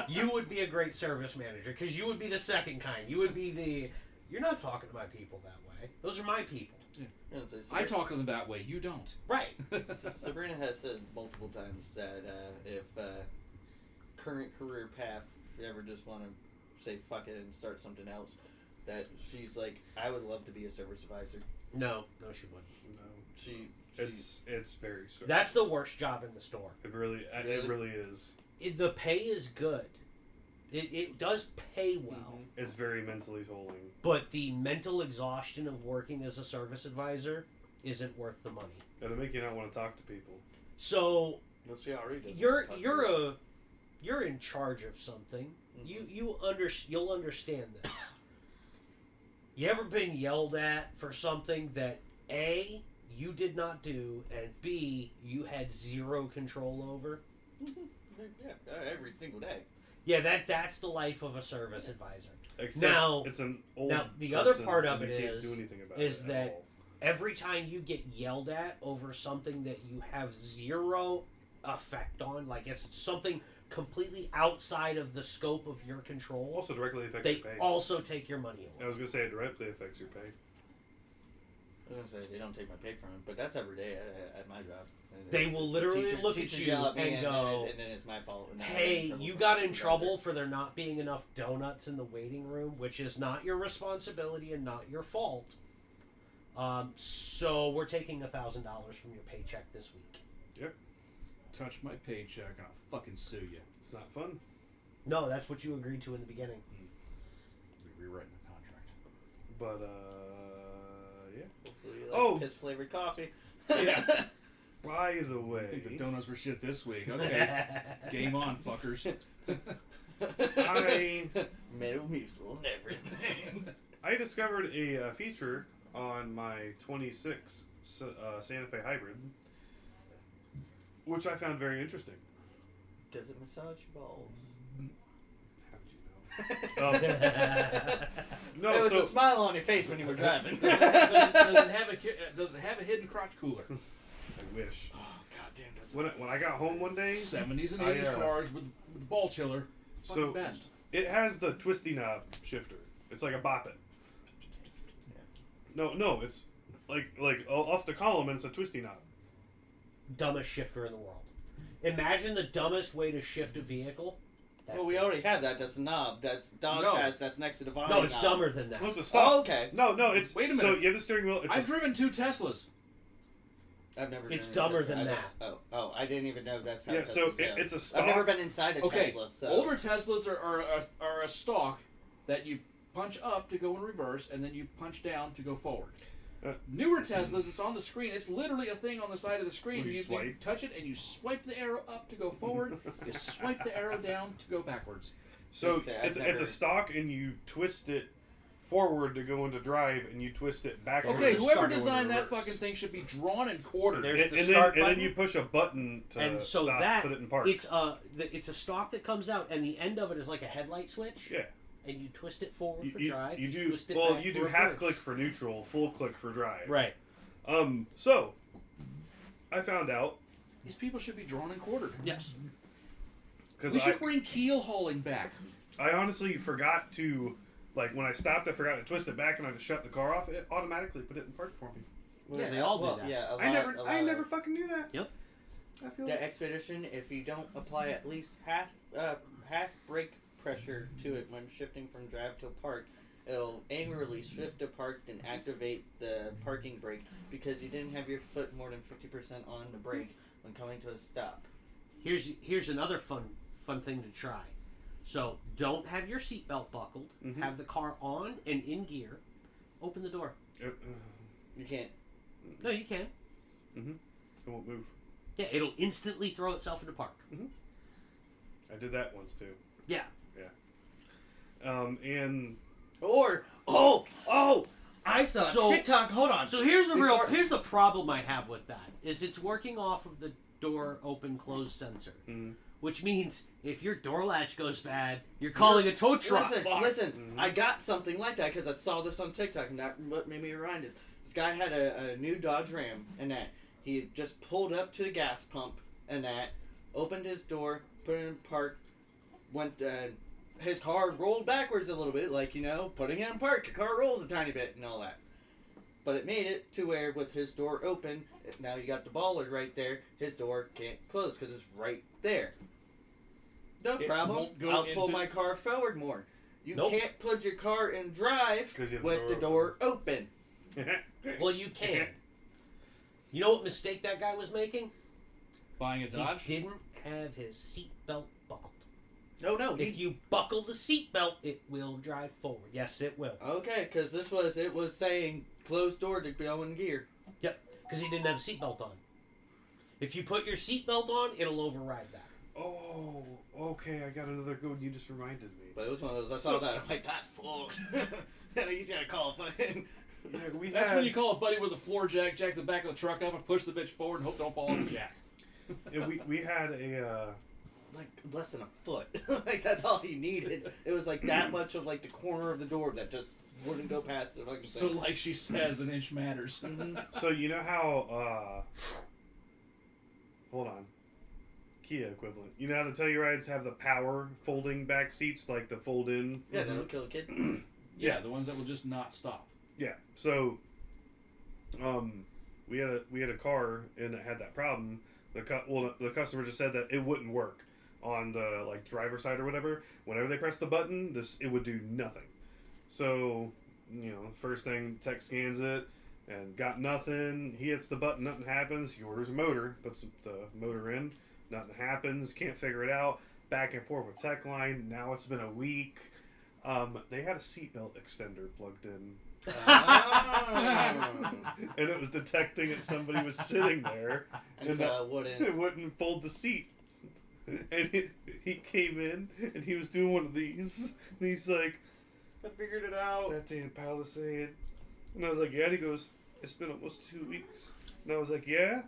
You would be a great service manager because you would be the second kind. You would be the. You're not talking to my people that way. Those are my people. I talk to them that way. You don't. Right. Sabrina has said multiple times that if current career path, if you ever just want to say fuck it and start something else, that she's like, I would love to be a service advisor. No, she wouldn't. No. She It's very stressful. That's the worst job in the store. It really is. The pay is good. It does pay well. Mm-hmm. It's very mentally tolling. But the mental exhaustion of working as a service advisor isn't worth the money. It'll make you not want to talk to people. So well, she already does. you're in charge of something. Mm-hmm. You'll understand this. You ever been yelled at for something that A, you did not do, and B, you had zero control over? Yeah, every single day. Yeah, that's the life of a service advisor. Except Now- it's an old now, the other person part of and it you can't is- do anything about is it at that all. Every time you get yelled at over something that you have zero effect on, like it's something completely outside of the scope of your control, Also directly affects they your pay. also take your money I away. was gonna say it directly affects your pay. I was gonna say they don't take my pay from it, but that's every day at my job. And They it's- will it's literally teacher- look at teacher you yell at me and go, and then it's my fault. And then I Hey, get in you trouble got for in it. trouble for there not being enough donuts in the waiting room, which is not your responsibility and not your fault. So we're taking $1,000 from your paycheck this week. Yep. Touch my paycheck and I'll fucking sue you. It's not fun. No, that's what you agreed to in the beginning. We're rewriting the contract. But yeah. Hopefully you Oh. piss flavored coffee. Yeah. By the I way, think the donuts were shit this week. Okay. Game on, fuckers. I Metal mucil and everything. I discovered a feature on my 26 Santa Fe Hybrid, which I found very interesting. Does it massage your balls? How did you know? No, There was so a smile on your face when you were driving. does it have a hidden crotch cooler? I wish. Oh, goddamn. When I got home one day, 70s and I, 80s cars with ball chiller. Fucking so best. it has the twisty knob shifter. It's like a bop it. No, it's like off the column and it's a twisty knob. Dumbest shifter in the world. Imagine the dumbest way to shift a vehicle. That's Well, we it. already have that. That's a knob. That's Dodge No. has. That's next to the volume. No, it's knob. dumber than that. No, it's a stop. Oh, okay. No, it's Wait a So minute. you have the steering wheel. It's I've driven 2 Teslas. I've never. It's driven a dumber Tesla. than I that. Oh, I didn't even know that's how. yeah. So Teslas go. it's a stock. I've never been inside a Okay, Tesla. So. older Teslas are a stock that you punch up to go in reverse, and then you punch down to go forward. Newer Teslas, it's on the screen. It's literally a thing on the side of the screen. Where you You swipe? touch it, and you swipe the arrow up to go forward. You swipe the arrow down to go backwards. So I've it's never- a stock, and you twist it forward to go into drive, and you twist it backwards. Okay, to whoever start going designed into that reverse. fucking thing should be drawn and quartered. There's the And start then button. you push a button to And so stop, that put it in park. it's a stock that comes out, and the end of it is like a headlight switch. Yeah. And you twist it forward for You drive. do twist it well. back You for do reverse. half click for neutral, full click for drive. Right. So I found out These people should be drawn and quartered. Yes. because We should bring keel hauling back. I honestly forgot to, like, when I stopped, I forgot to twist it back, and I just shut the car off. It automatically put it in park for me. Yeah, they all do well, that. Yeah, I never fucking knew that. Yep. I feel The Expedition, if you don't apply at least half brake pressure to it when shifting from drive to park, it'll angrily shift to park and activate the parking brake because you didn't have your foot more than 50% on the brake. when coming to a stop. Here's another fun thing to try. So don't have your seatbelt buckled. Mm-hmm. Have the car on and in gear. Open the door. You can't. No, you can. Mm-hmm. It won't move. Yeah, it'll instantly throw itself into park. Mm-hmm. I did that once too. Yeah. And Or I saw TikTok. Hold on. So here's the problem I have with that is it's working off of the door open close sensor, which means if your door latch goes bad, you're calling a tow truck. Listen, I got something like that because I saw this on TikTok, and that what made me rewind is this guy had a new Dodge Ram, and that he had just pulled up to the gas pump, and that opened his door, put it in park, went. His car rolled backwards a little bit, like, putting it in park, your car rolls a tiny bit and all that. But it made it to where with his door open, now you got the bollard right there, his door can't close because it's right there. No problem, I'll pull my car forward more. You can't put your car in drive with the door open. Well, you can. You know what mistake that guy was making? Buying a Dodge? He didn't have his seatbelt buckled. No. If you buckle the seatbelt, it will drive forward. Yes, it will. Okay, because it was saying closed door to go in gear. Yep, because he didn't have a seatbelt on. If you put your seatbelt on, it'll override that. Oh, okay. I got another good one. You just reminded me. But it was one of those. I saw that. I'm like, that's full. He's gotta call fucking. Yeah, That's when you call a buddy with a floor jack the back of the truck up and push the bitch forward and hope don't fall off the jack. Yeah, we had a. Like less than a foot. Like that's all he needed. It was like that much of like the corner of the door that just wouldn't go past the fucking So thing. like she says, an inch matters. So you know how hold on. Kia equivalent. You know how the Tellurides have the power folding back seats, like the fold in? Yeah, that'll kill a kid. Yeah, the ones that will just not stop. Yeah. So we had a car and it had that problem. The customer just said that it wouldn't work on the driver side or whatever. Whenever they pressed the button, it would do nothing. So, first thing, tech scans it and got nothing. He hits the button, nothing happens. He orders a motor, puts the motor in, nothing happens. Can't figure it out. Back and forth with tech line. Now it's been a week. They had a seatbelt extender plugged in. And it was detecting that somebody was sitting there, and so it wouldn't fold the seat. And he came in and he was doing one of these, and he's like, "I figured it out." That damn Palisade. And I was like, "Yeah." And he goes, "It's been almost 2 weeks." And I was like, "Yeah."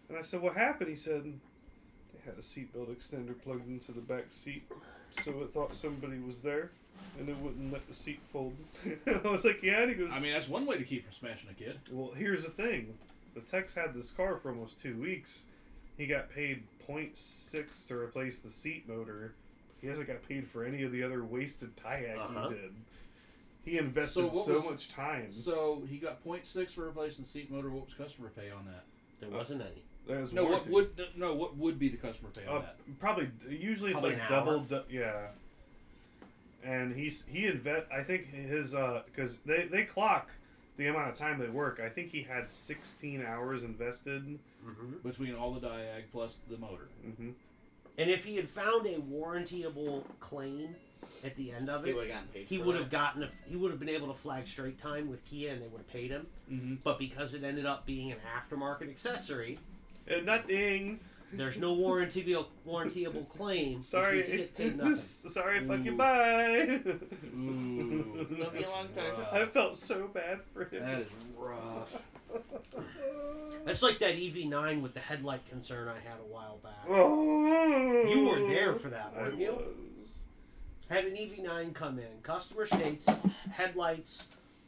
And I said, "What happened?" He said, "They had a seatbelt extender plugged into the back seat, so it thought somebody was there. And it wouldn't let the seat fold." And I was like, "Yeah." And he goes, I mean, that's one way to keep from smashing a kid. "Well, here's the thing. The tech's had this car for almost 2 weeks. He got paid 0.6 to replace the seat motor. He hasn't got paid for any of the other wasted tie-hack he did. He invested so much time." So he got 0.6 for replacing the seat motor. What was customer pay on that? There wasn't any. What would be the customer pay on that? Probably, usually it's Probably like double, yeah. And he I think his, because they clock the amount of time they work. I think he had 16 hours invested. Between all the diag plus the motor. Mm-hmm. And if he had found a warrantyable claim at the end of it, he would have gotten paid. he would have been able to flag straight time with Kia, and they would have paid him. Mm-hmm. But because it ended up being an aftermarket accessory, Nothing. there's no warrantyable claim. Sorry, which means he get paid nothing. sorry, fuck you, bye. Ooh, Love you a long time. I felt so bad for him. that is rough. That's like that EV9 with the headlight concern I had a while back. Oh, You were there for that, I weren't you? was. Had an EV9 come in. Customer states headlights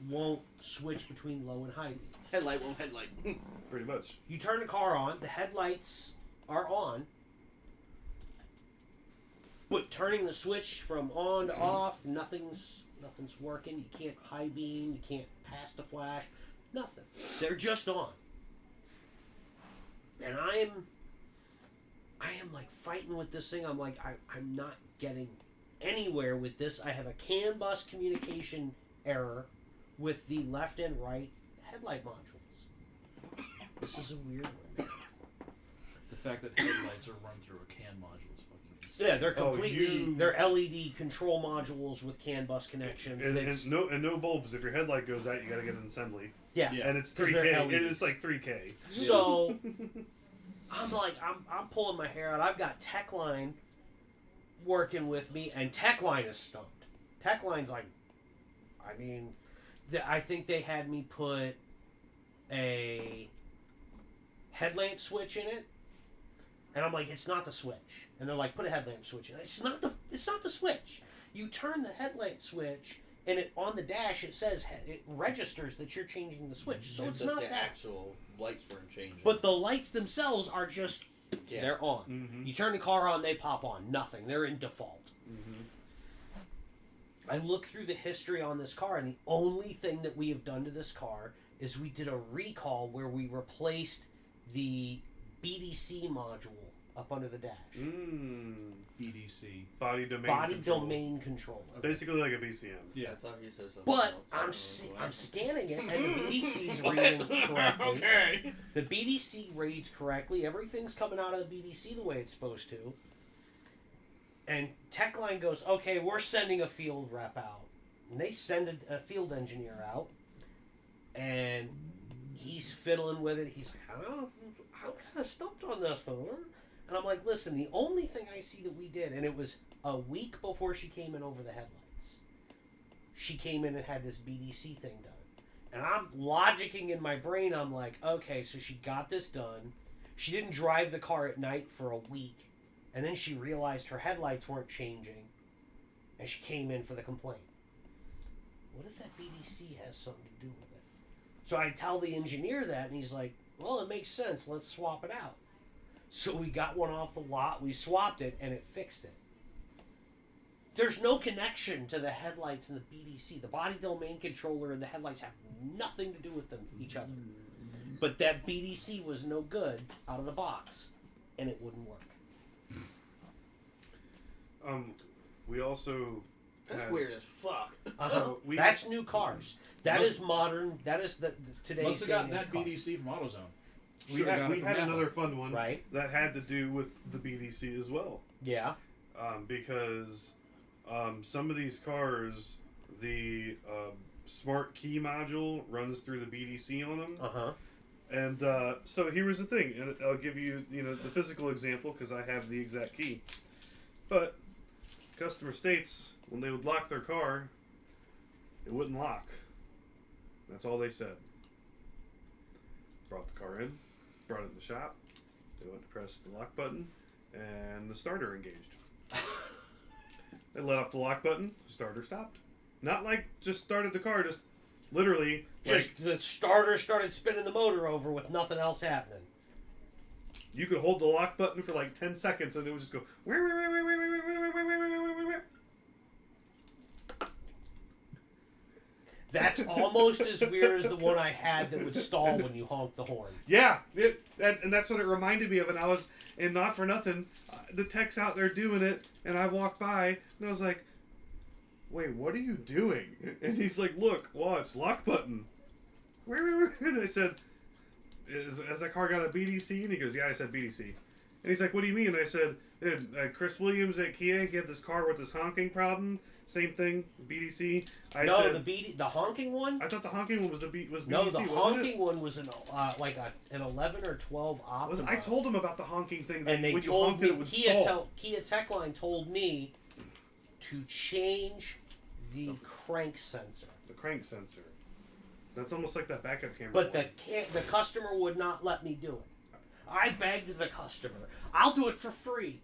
won't switch between low and high beam. Headlight won't headlight. Pretty much. You turn the car on, the headlights are on, but turning the switch from on to off, nothing's working. You can't high beam, you can't pass the flash, nothing. They're just on. And I am like fighting with this thing. I'm like, I'm not getting anywhere with this. I have a CAN bus communication error with the left and right headlight modules. This is a weird one. The fact that headlights are run through a CAN module is fucking insane. Yeah, they're completely they're LED control modules with CAN bus connections. And no bulbs. If your headlight goes out, you got to get an assembly. Yeah. And it's 'Cause 3K. they're LEDs. It's like 3K. So I'm like, I'm pulling my hair out. I've got Techline working with me, and Techline is stumped. Techline's like, I mean, I think they had me put a headlamp switch in it, and I'm like, it's not the switch. And they're like, put a headlamp switch in it. It's not the switch. You turn the headlamp switch, and on the dash it says it registers that you're changing the switch. So it's just not the that. actual lights weren't changing. But the lights themselves are just they're on. Mm-hmm. You turn the car on, they pop on. Nothing. They're in default. Mm-hmm. I look through the history on this car, and the only thing that we have done to this car is we did a recall where we replaced the BDC module up under the dash. BDC. Body domain Body control. domain controller. It's basically like a BCM. Yeah. I thought you said something But else. I'm scanning it, and the BDC's reading correctly. Okay. The BDC reads correctly. Everything's coming out of the BDC the way it's supposed to. And Techline goes, okay, we're sending a field rep out. And they send a field engineer out. And he's fiddling with it. He's like, I'm kind of stumped on this one. And I'm like, listen, the only thing I see that we did, and it was a week before she came in over the headlights. She came in and had this BDC thing done. And I'm logicking in my brain, I'm like, okay, so she got this done. She didn't drive the car at night for a week. And then she realized her headlights weren't changing. And she came in for the complaint. What if that BDC has something to do with it? So I tell the engineer that, and he's like, well, it makes sense. Let's swap it out. So we got one off the lot, we swapped it, and it fixed it. There's no connection to the headlights and the BDC. The body domain controller and the headlights have nothing to do with each other. But that BDC was no good out of the box, and it wouldn't work. We also That's had, weird as fuck. That's new cars. That is modern. That is the today's. Must have gotten day and that age car. BDC from AutoZone. we Should've had, got it we from had that another one. fun one Right. that had to do with the BDC as well. Yeah. Because some of these cars, the smart key module runs through the BDC on them. Uh-huh. And so here was the thing, and I'll give you the physical example because I have the exact key. But customer states when they would lock their car, it wouldn't lock. That's all they said. Brought the car in, brought it in the shop. They went to press the lock button, and the starter engaged. They let off the lock button, the starter stopped. Not like just started the car, just literally Just the starter started spinning the motor over with nothing else happening. you could hold the lock button for like 10 seconds and it would just go. That's almost as weird as the one I had that would stall when you honk the horn. Yeah, and that's what it reminded me of. And I was, and not for nothing, the tech's out there doing it, and I walked by and I was like, "Wait, what are you doing?" And he's like, "Look, watch, lock button." And I said, "Has that car got a BDC?" And he goes, "Yeah." I said BDC. And he's like, "What do you mean?" And I said, "Chris Williams at Kia, he had this car with this honking problem. Same thing, BDC." I said, the honking one. I thought the honking one was BDC. No, the wasn't honking it? one was an 11 or 12 Optima. I told him about the honking thing. and they when you told honked me it, it would stall. Kia Techline told me to change the crank sensor. The crank sensor. That's almost like that backup camera. But one. the customer would not let me do it. I begged the customer, I'll do it for free.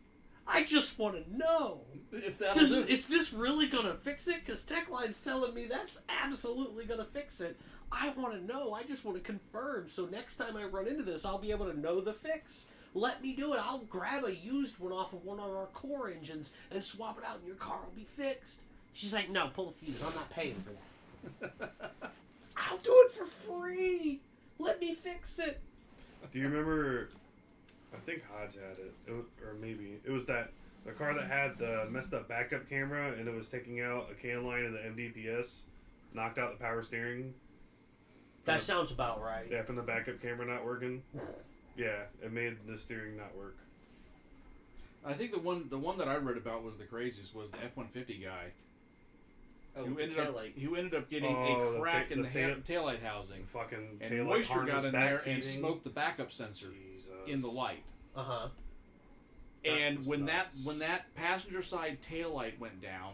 I just want to know. If that Is this really going to fix it? Because Techline's telling me that's absolutely going to fix it. I want to know. I just want to confirm. So next time I run into this, I'll be able to know the fix. Let me do it. I'll grab a used one off of one of our core engines and swap it out and your car will be fixed. She's like, no, pull the fuse. I'm not paying for that. I'll do it for free. Let me fix it. Do you remember? I think Hodge had it, or maybe it was the car that had the messed up backup camera, and it was taking out a can line of the MDPS, knocked out the power steering. That sounds about right. Yeah, from the backup camera not working. Yeah, it made the steering not work. I think the one that I read about was the craziest was the F-150 guy. Oh, who the ended up getting Oh, a crack in the tail- taillight housing, Fucking and tail moisture got in there and heating. smoked the backup sensor Jesus. in the light. Uh huh. And was when nuts. that passenger side taillight went down,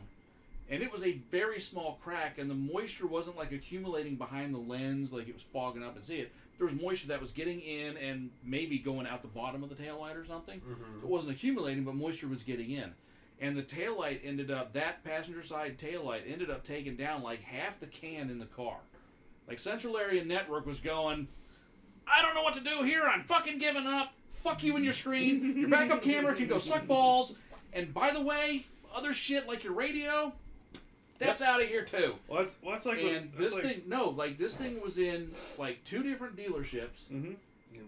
and it was a very small crack, and the moisture wasn't like accumulating behind the lens like it was fogging up and see it. There was moisture that was getting in and maybe going out the bottom of the taillight or something. Mm-hmm. So it wasn't accumulating, but moisture was getting in. And the taillight that passenger side taillight ended up taking down like half the can in the car. Like Central Area Network was going, I don't know what to do here, I'm fucking giving up. Fuck you and your screen. Your backup camera can go suck balls. And by the way, other shit like your radio, that's out of here too. Well, that's like. And this thing was in like 2 different dealerships. Mm-hmm.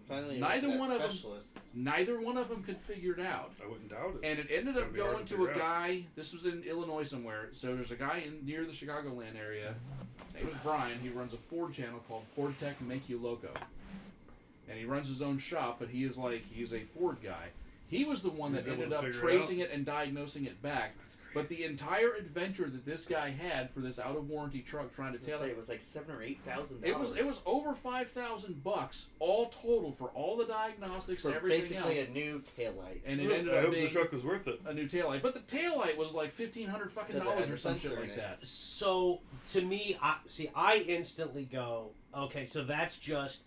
Finally, Neither one of them- specialist. Neither one of them could figure it out. I wouldn't doubt it. And it ended It's up gonna be hard going to to a figure out. guy. This was in Illinois somewhere. So there's a guy near the Chicagoland area. His name was Brian. He runs a Ford channel called Ford Tech Make You Loco. And he runs his own shop, but he's a Ford guy. He was the one He was that able ended to up figure it tracing it and diagnosing it back. That's crazy. But the entire adventure that this guy had for this out of warranty truck trying to tell It was like $7,000 or $8,000. it was over $5,000 all total for all the diagnostics for and everything else. basically a new taillight. And it Yeah, ended I up hope the being truck was worth it. a new taillight. But the taillight was like $1,500 fucking Because it dollars had or a some shit sensor like in it. that. So to me, I instantly go, okay, so that's just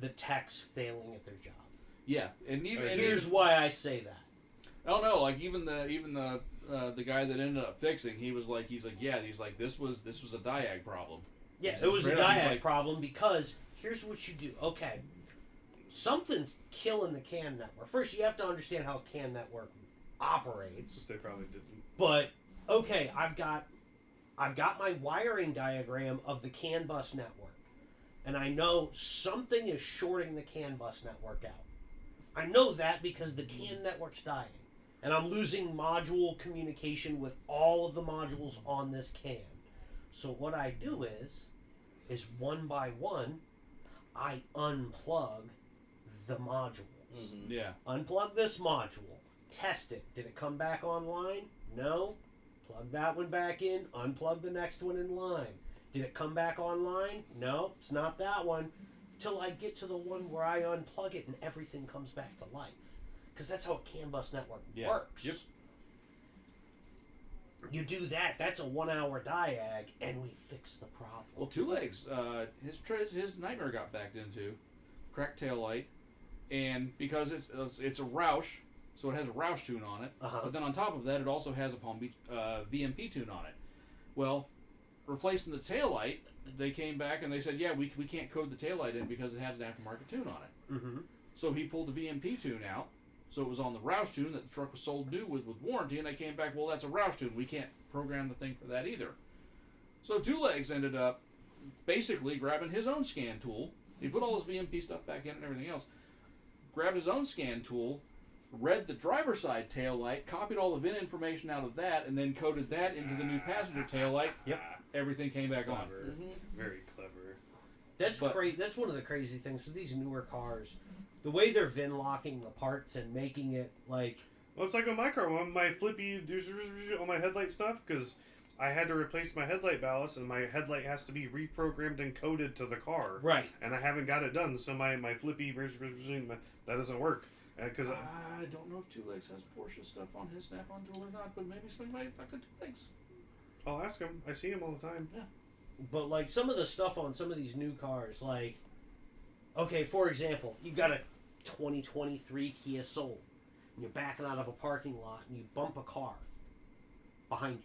the techs failing at their job. Yeah, and even Here's why I say that. oh no, like even the guy that ended up fixing, he's like this was a diag problem. Yeah, This it is was a really diag like- problem because here's what you do. Okay, something's killing the CAN network. First, you have to understand how a CAN network operates. They probably didn't. But okay, I've got my wiring diagram of the CAN bus network, and I know something is shorting the CAN bus network out. I know that because the CAN network's dying, and I'm losing module communication with all of the modules on this CAN. So what I do is one by one, I unplug the modules. Mm-hmm. Yeah, Unplug this module, test it. Did it come back online? No. Plug that one back in, unplug the next one in line. Did it come back online? No, it's not that one. Till I get to the one where I unplug it and everything comes back to life. Because that's how a CAN bus network works. Yep. You do that, that's a 1 hour diag, and we fix the problem. well, Two Legs, his nightmare got backed into, cracked tail light, and because it's a Roush, so it has a Roush tune on it. Uh-huh. But then on top of that, it also has a Palm Beach VMP tune on it. Well, replacing the tail light, they came back and they said, yeah, we can't code the tail light in because it has an aftermarket tune on it. Mm-hmm. So he pulled the VMP tune out. So it was on the Roush tune that the truck was sold new with warranty, and they came back, well, that's a Roush tune. We can't program the thing for that either. So Two Legs ended up basically grabbing his own scan tool. He put all his VMP stuff back in and everything else. Grabbed his own scan tool, read the driver's side tail light, copied all the VIN information out of that, and then coded that into the new passenger tail light. Yep. Everything came back on. Clever. Mm-hmm. Very clever. That's But- crazy. That's one of the crazy things with these newer cars. The way they're VIN locking the parts and making it like Well, it's like on my car, on my flippy on my headlight stuff, because I had to replace my headlight ballast, and my headlight has to be reprogrammed and coded to the car. right. And I haven't got it done, so my flippy that doesn't work. Because I don't know if Two Legs has Porsche stuff on his Snap-on tool or not, but maybe swing by and talk to Two Legs. I'll ask him. I see him all the time. But like some of the stuff on some of these new cars, like okay, for example, you got a 2023 Kia Soul, and you're backing out of a parking lot, and you bump a car behind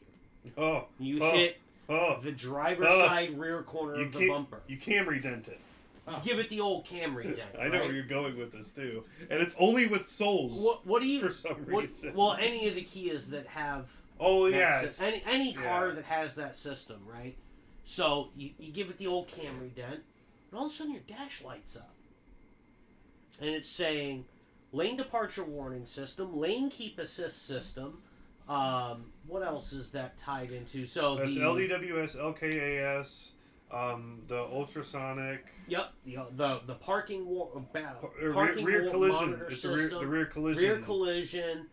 you. Oh, You oh, hit oh! the driver's Oh. side rear corner of the bumper. You Camry dent it. You give it the old Camry dent. I know right? where you're going with this too, and it's only with souls What do you? for some reason. Well, any of the Kias that have Oh that yeah, any car yeah. that has that system, right? So you give it the old Camry dent, and all of a sudden your dash lights up, and it's saying lane departure warning system, lane keep assist system. What else is that tied into? So That's the LDWS, LKAS, The ultrasonic. Yep. The parking rear collision. monitor It's system. the rear collision. Rear collision.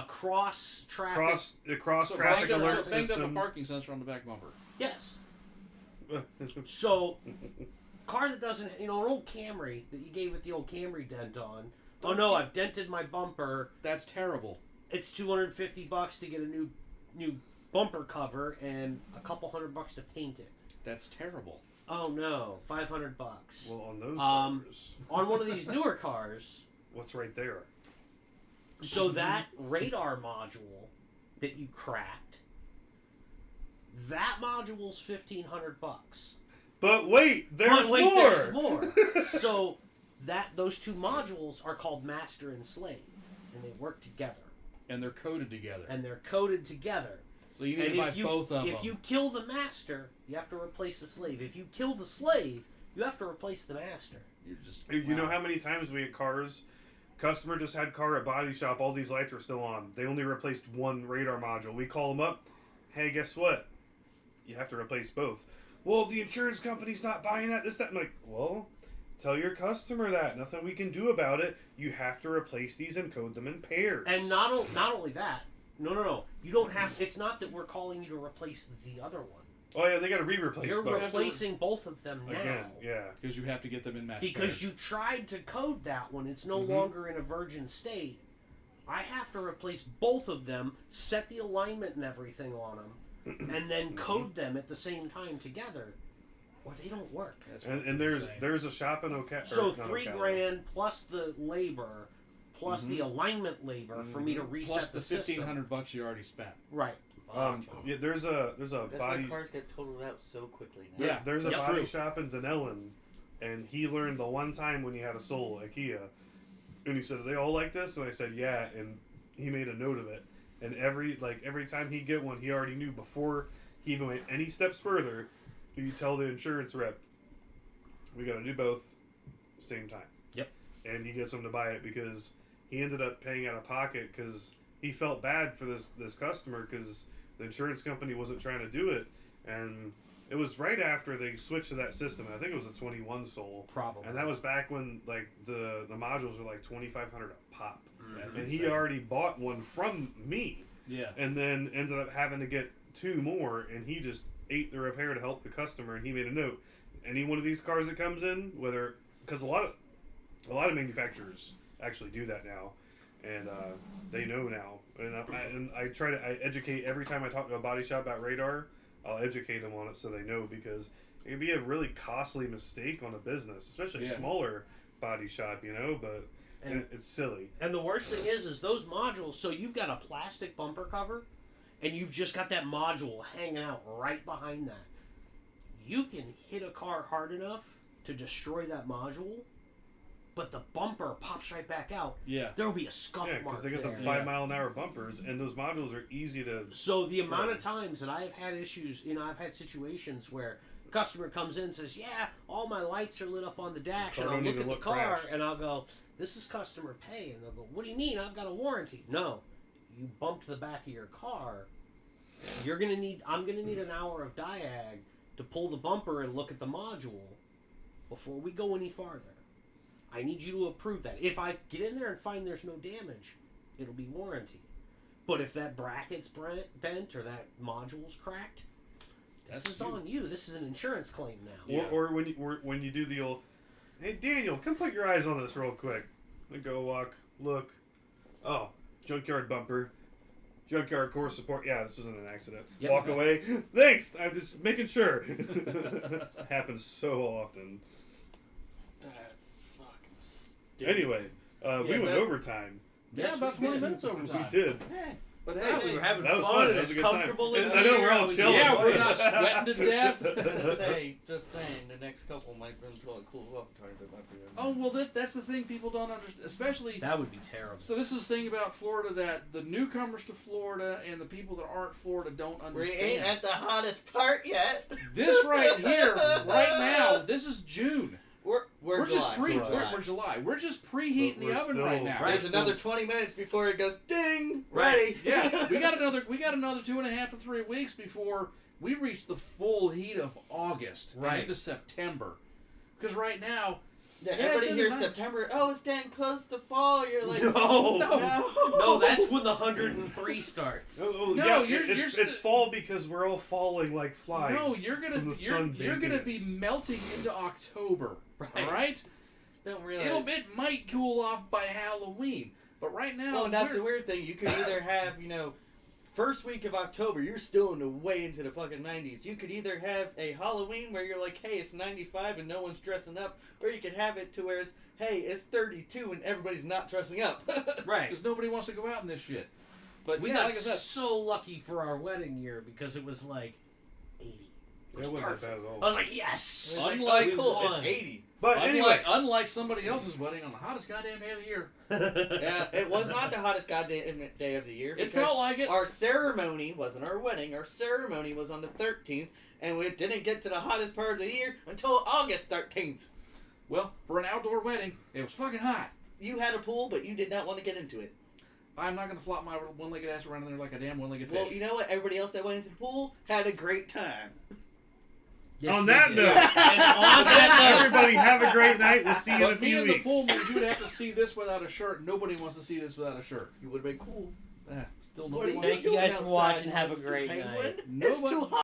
Cross traffic. Cross So traffic banged alert up, banged up a system. parking sensor on the back bumper. Yes. So, car that doesn't, an old Camry that you gave it the old Camry dent on. Oh no, I've dented my bumper. That's terrible. It's $250 to get a new bumper cover and a couple $100 to paint it. That's terrible. Oh no, $500. Well, on those cars, on one of these newer cars. what's right there? So that radar module that you cracked, that module's $1,500. But wait, there's more. There's more. So those two modules are called master and slave, and they work together. And they're coded together. So you need to buy both of them. If you kill the master, you have to replace the slave. If you kill the slave, you have to replace the master. You're just You know how many times we had cars, customer just had car at body shop, all these lights were still on. They only replaced one radar module. We call them up, hey, guess what? You have to replace both. Well, the insurance company's not buying that, this, that. I'm like, well, tell your customer that. Nothing we can do about it. You have to replace these and code them in pairs. And not only that, no. You don't have. It's not that we're calling you to replace the other one. Oh yeah, they got to re-replace You're both. replacing both of them now. Again, yeah. Because you have to get them in match Because pairs. you tried to code that one. It's no longer in a virgin state. I have to replace both of them, set the alignment and everything on them, and then code them at the same time together, or they don't work. And there's a shop in Ocala. So $3,000 plus the labor, plus the alignment labor for me to reset plus the the system. $1,500 you already spent. Right. Yeah, there's a That's body. why cars get totaled out so quickly now. Yeah. There's a Yep. body True. shop in Dunellen, and he learned the one time when he had a Soul IKEA, and he said, "Are they all like this?" And I said, "Yeah," and he made a note of it. And every time he'd get one, he already knew before he even went any steps further. He'd tell the insurance rep, "We got to do both, same time." Yep. And he gets him to buy it because he ended up paying out of pocket because he felt bad for this customer because the insurance company wasn't trying to do it, and it was right after they switched to that system. I think it was a 21 Soul, Probably. and that was back when like the modules were like $2,500 a pop, That's and he insane. already bought one from me, Yeah. and then ended up having to get two more, and he just ate the repair to help the customer, and he made a note. Any one of these cars that comes in, whether because a lot of manufacturers actually do that now, and they know now. And I try to educate every time I talk to a body shop about radar. I'll educate them on it so they know, because it can be a really costly mistake on a business, especially a smaller body shop, but And- it's silly. And the worst thing is those modules. So you've got a plastic bumper cover, and you've just got that module hanging out right behind that. You can hit a car hard enough to destroy that module, but the bumper pops right back out. Yeah. There will be a scuff Yeah, mark because they got there. them 5-mile-an-hour bumpers, and those modules are easy to. So the amount of destroy. times that I have had issues, I've had situations where the customer comes in and says, "Yeah, all my lights are lit up on the dash," Car and I'll don't look even at the look car crashed. and I'll go, "This is customer pay," and they'll go, "What do you mean? I've got a warranty." No, you bumped the back of your car. I'm gonna need an hour of diag to pull the bumper and look at the module before we go any farther. I need you to approve that. If I get in there and find there's no damage, it'll be warranty. But if that bracket's bent or that module's cracked, this is on you. This is an insurance claim now. Or when you do the old, "Hey Daniel, come put your eyes on this real quick." I go walk, look. Oh, junkyard bumper. Junkyard core support. Yeah, this isn't an accident. Yep. Walk away. Thanks. I'm just making sure. Happens so often. That's fucking stupid. Anyway, we went that- overtime. Yeah, Yes, about we 20 did. minutes overtime. We did. But Yeah, hey, we were having that was fun fun. and That was it's a good time. comfortable in I know, here. we're all I was chilling. yeah, we're enjoying not it. sweating to death. Just saying, the next couple might be until it cools off a tiny bit. Might be Oh, well, that's the thing people don't understand, especially. That would be terrible. So this is the thing about Florida, that the newcomers to Florida and the people that aren't Florida don't We understand. ain't at the hottest part yet. This right here, right now, this is June. We're just July. we're July. We're just preheating We're the oven still- right now. Right. There's another 20 minutes before it goes ding. Right. Ready. Yeah, we got another 2.5 to 3 weeks before we reach the full heat of August Right. and into September. Because right now, Yeah, Yeah, everybody it's in hears the September. Oh, it's getting close to fall. You're like, No. no. That's when the 103 starts. Oh, No, yeah, you're it's fall because we're all falling like flies. no, you're from gonna the sun you're gonna baking be us. melting into October. Right. All right, Don't realize. it might cool off by Halloween, but right now, Well, and that's we're- the weird thing. You could either have, first week of October, you're still in the way into the fucking 90s. You could either have a Halloween where you're like, hey, it's 95 and no one's dressing up, or you could have it to where it's, hey, it's 32 and everybody's not dressing up. Right. because nobody wants to go out in this shit. But We yeah, got like I said, so lucky for our wedding year because it was like 80. It was It wasn't perfect. bad at all. I was like, yes. It's like, Unlike- oh, cool, won. it's 80. But anyway, unlike somebody else's wedding on the hottest goddamn day of the year, Yeah, it was not the hottest goddamn day of the year. it because felt like it. Our ceremony wasn't our wedding. Our ceremony was on the 13th, and we didn't get to the hottest part of the year until August 13th. Well, for an outdoor wedding, it was fucking hot. You had a pool, but you did not want to get into it. I'm not gonna flop my one-legged ass around in there like a damn one-legged fish. Well, you know what? Everybody else that went into the pool had a great time. Yes, on we that did. note, And on that everybody have a great night. We'll see you in a But me few in the weeks. pool means you would have to see this without a shirt. Nobody wants to see this without a shirt. You would have been cool. Still What nobody are wants Thank you doing guys for outside, watching. Have a Mr. great Penguin? night. It's Nobody- too hot.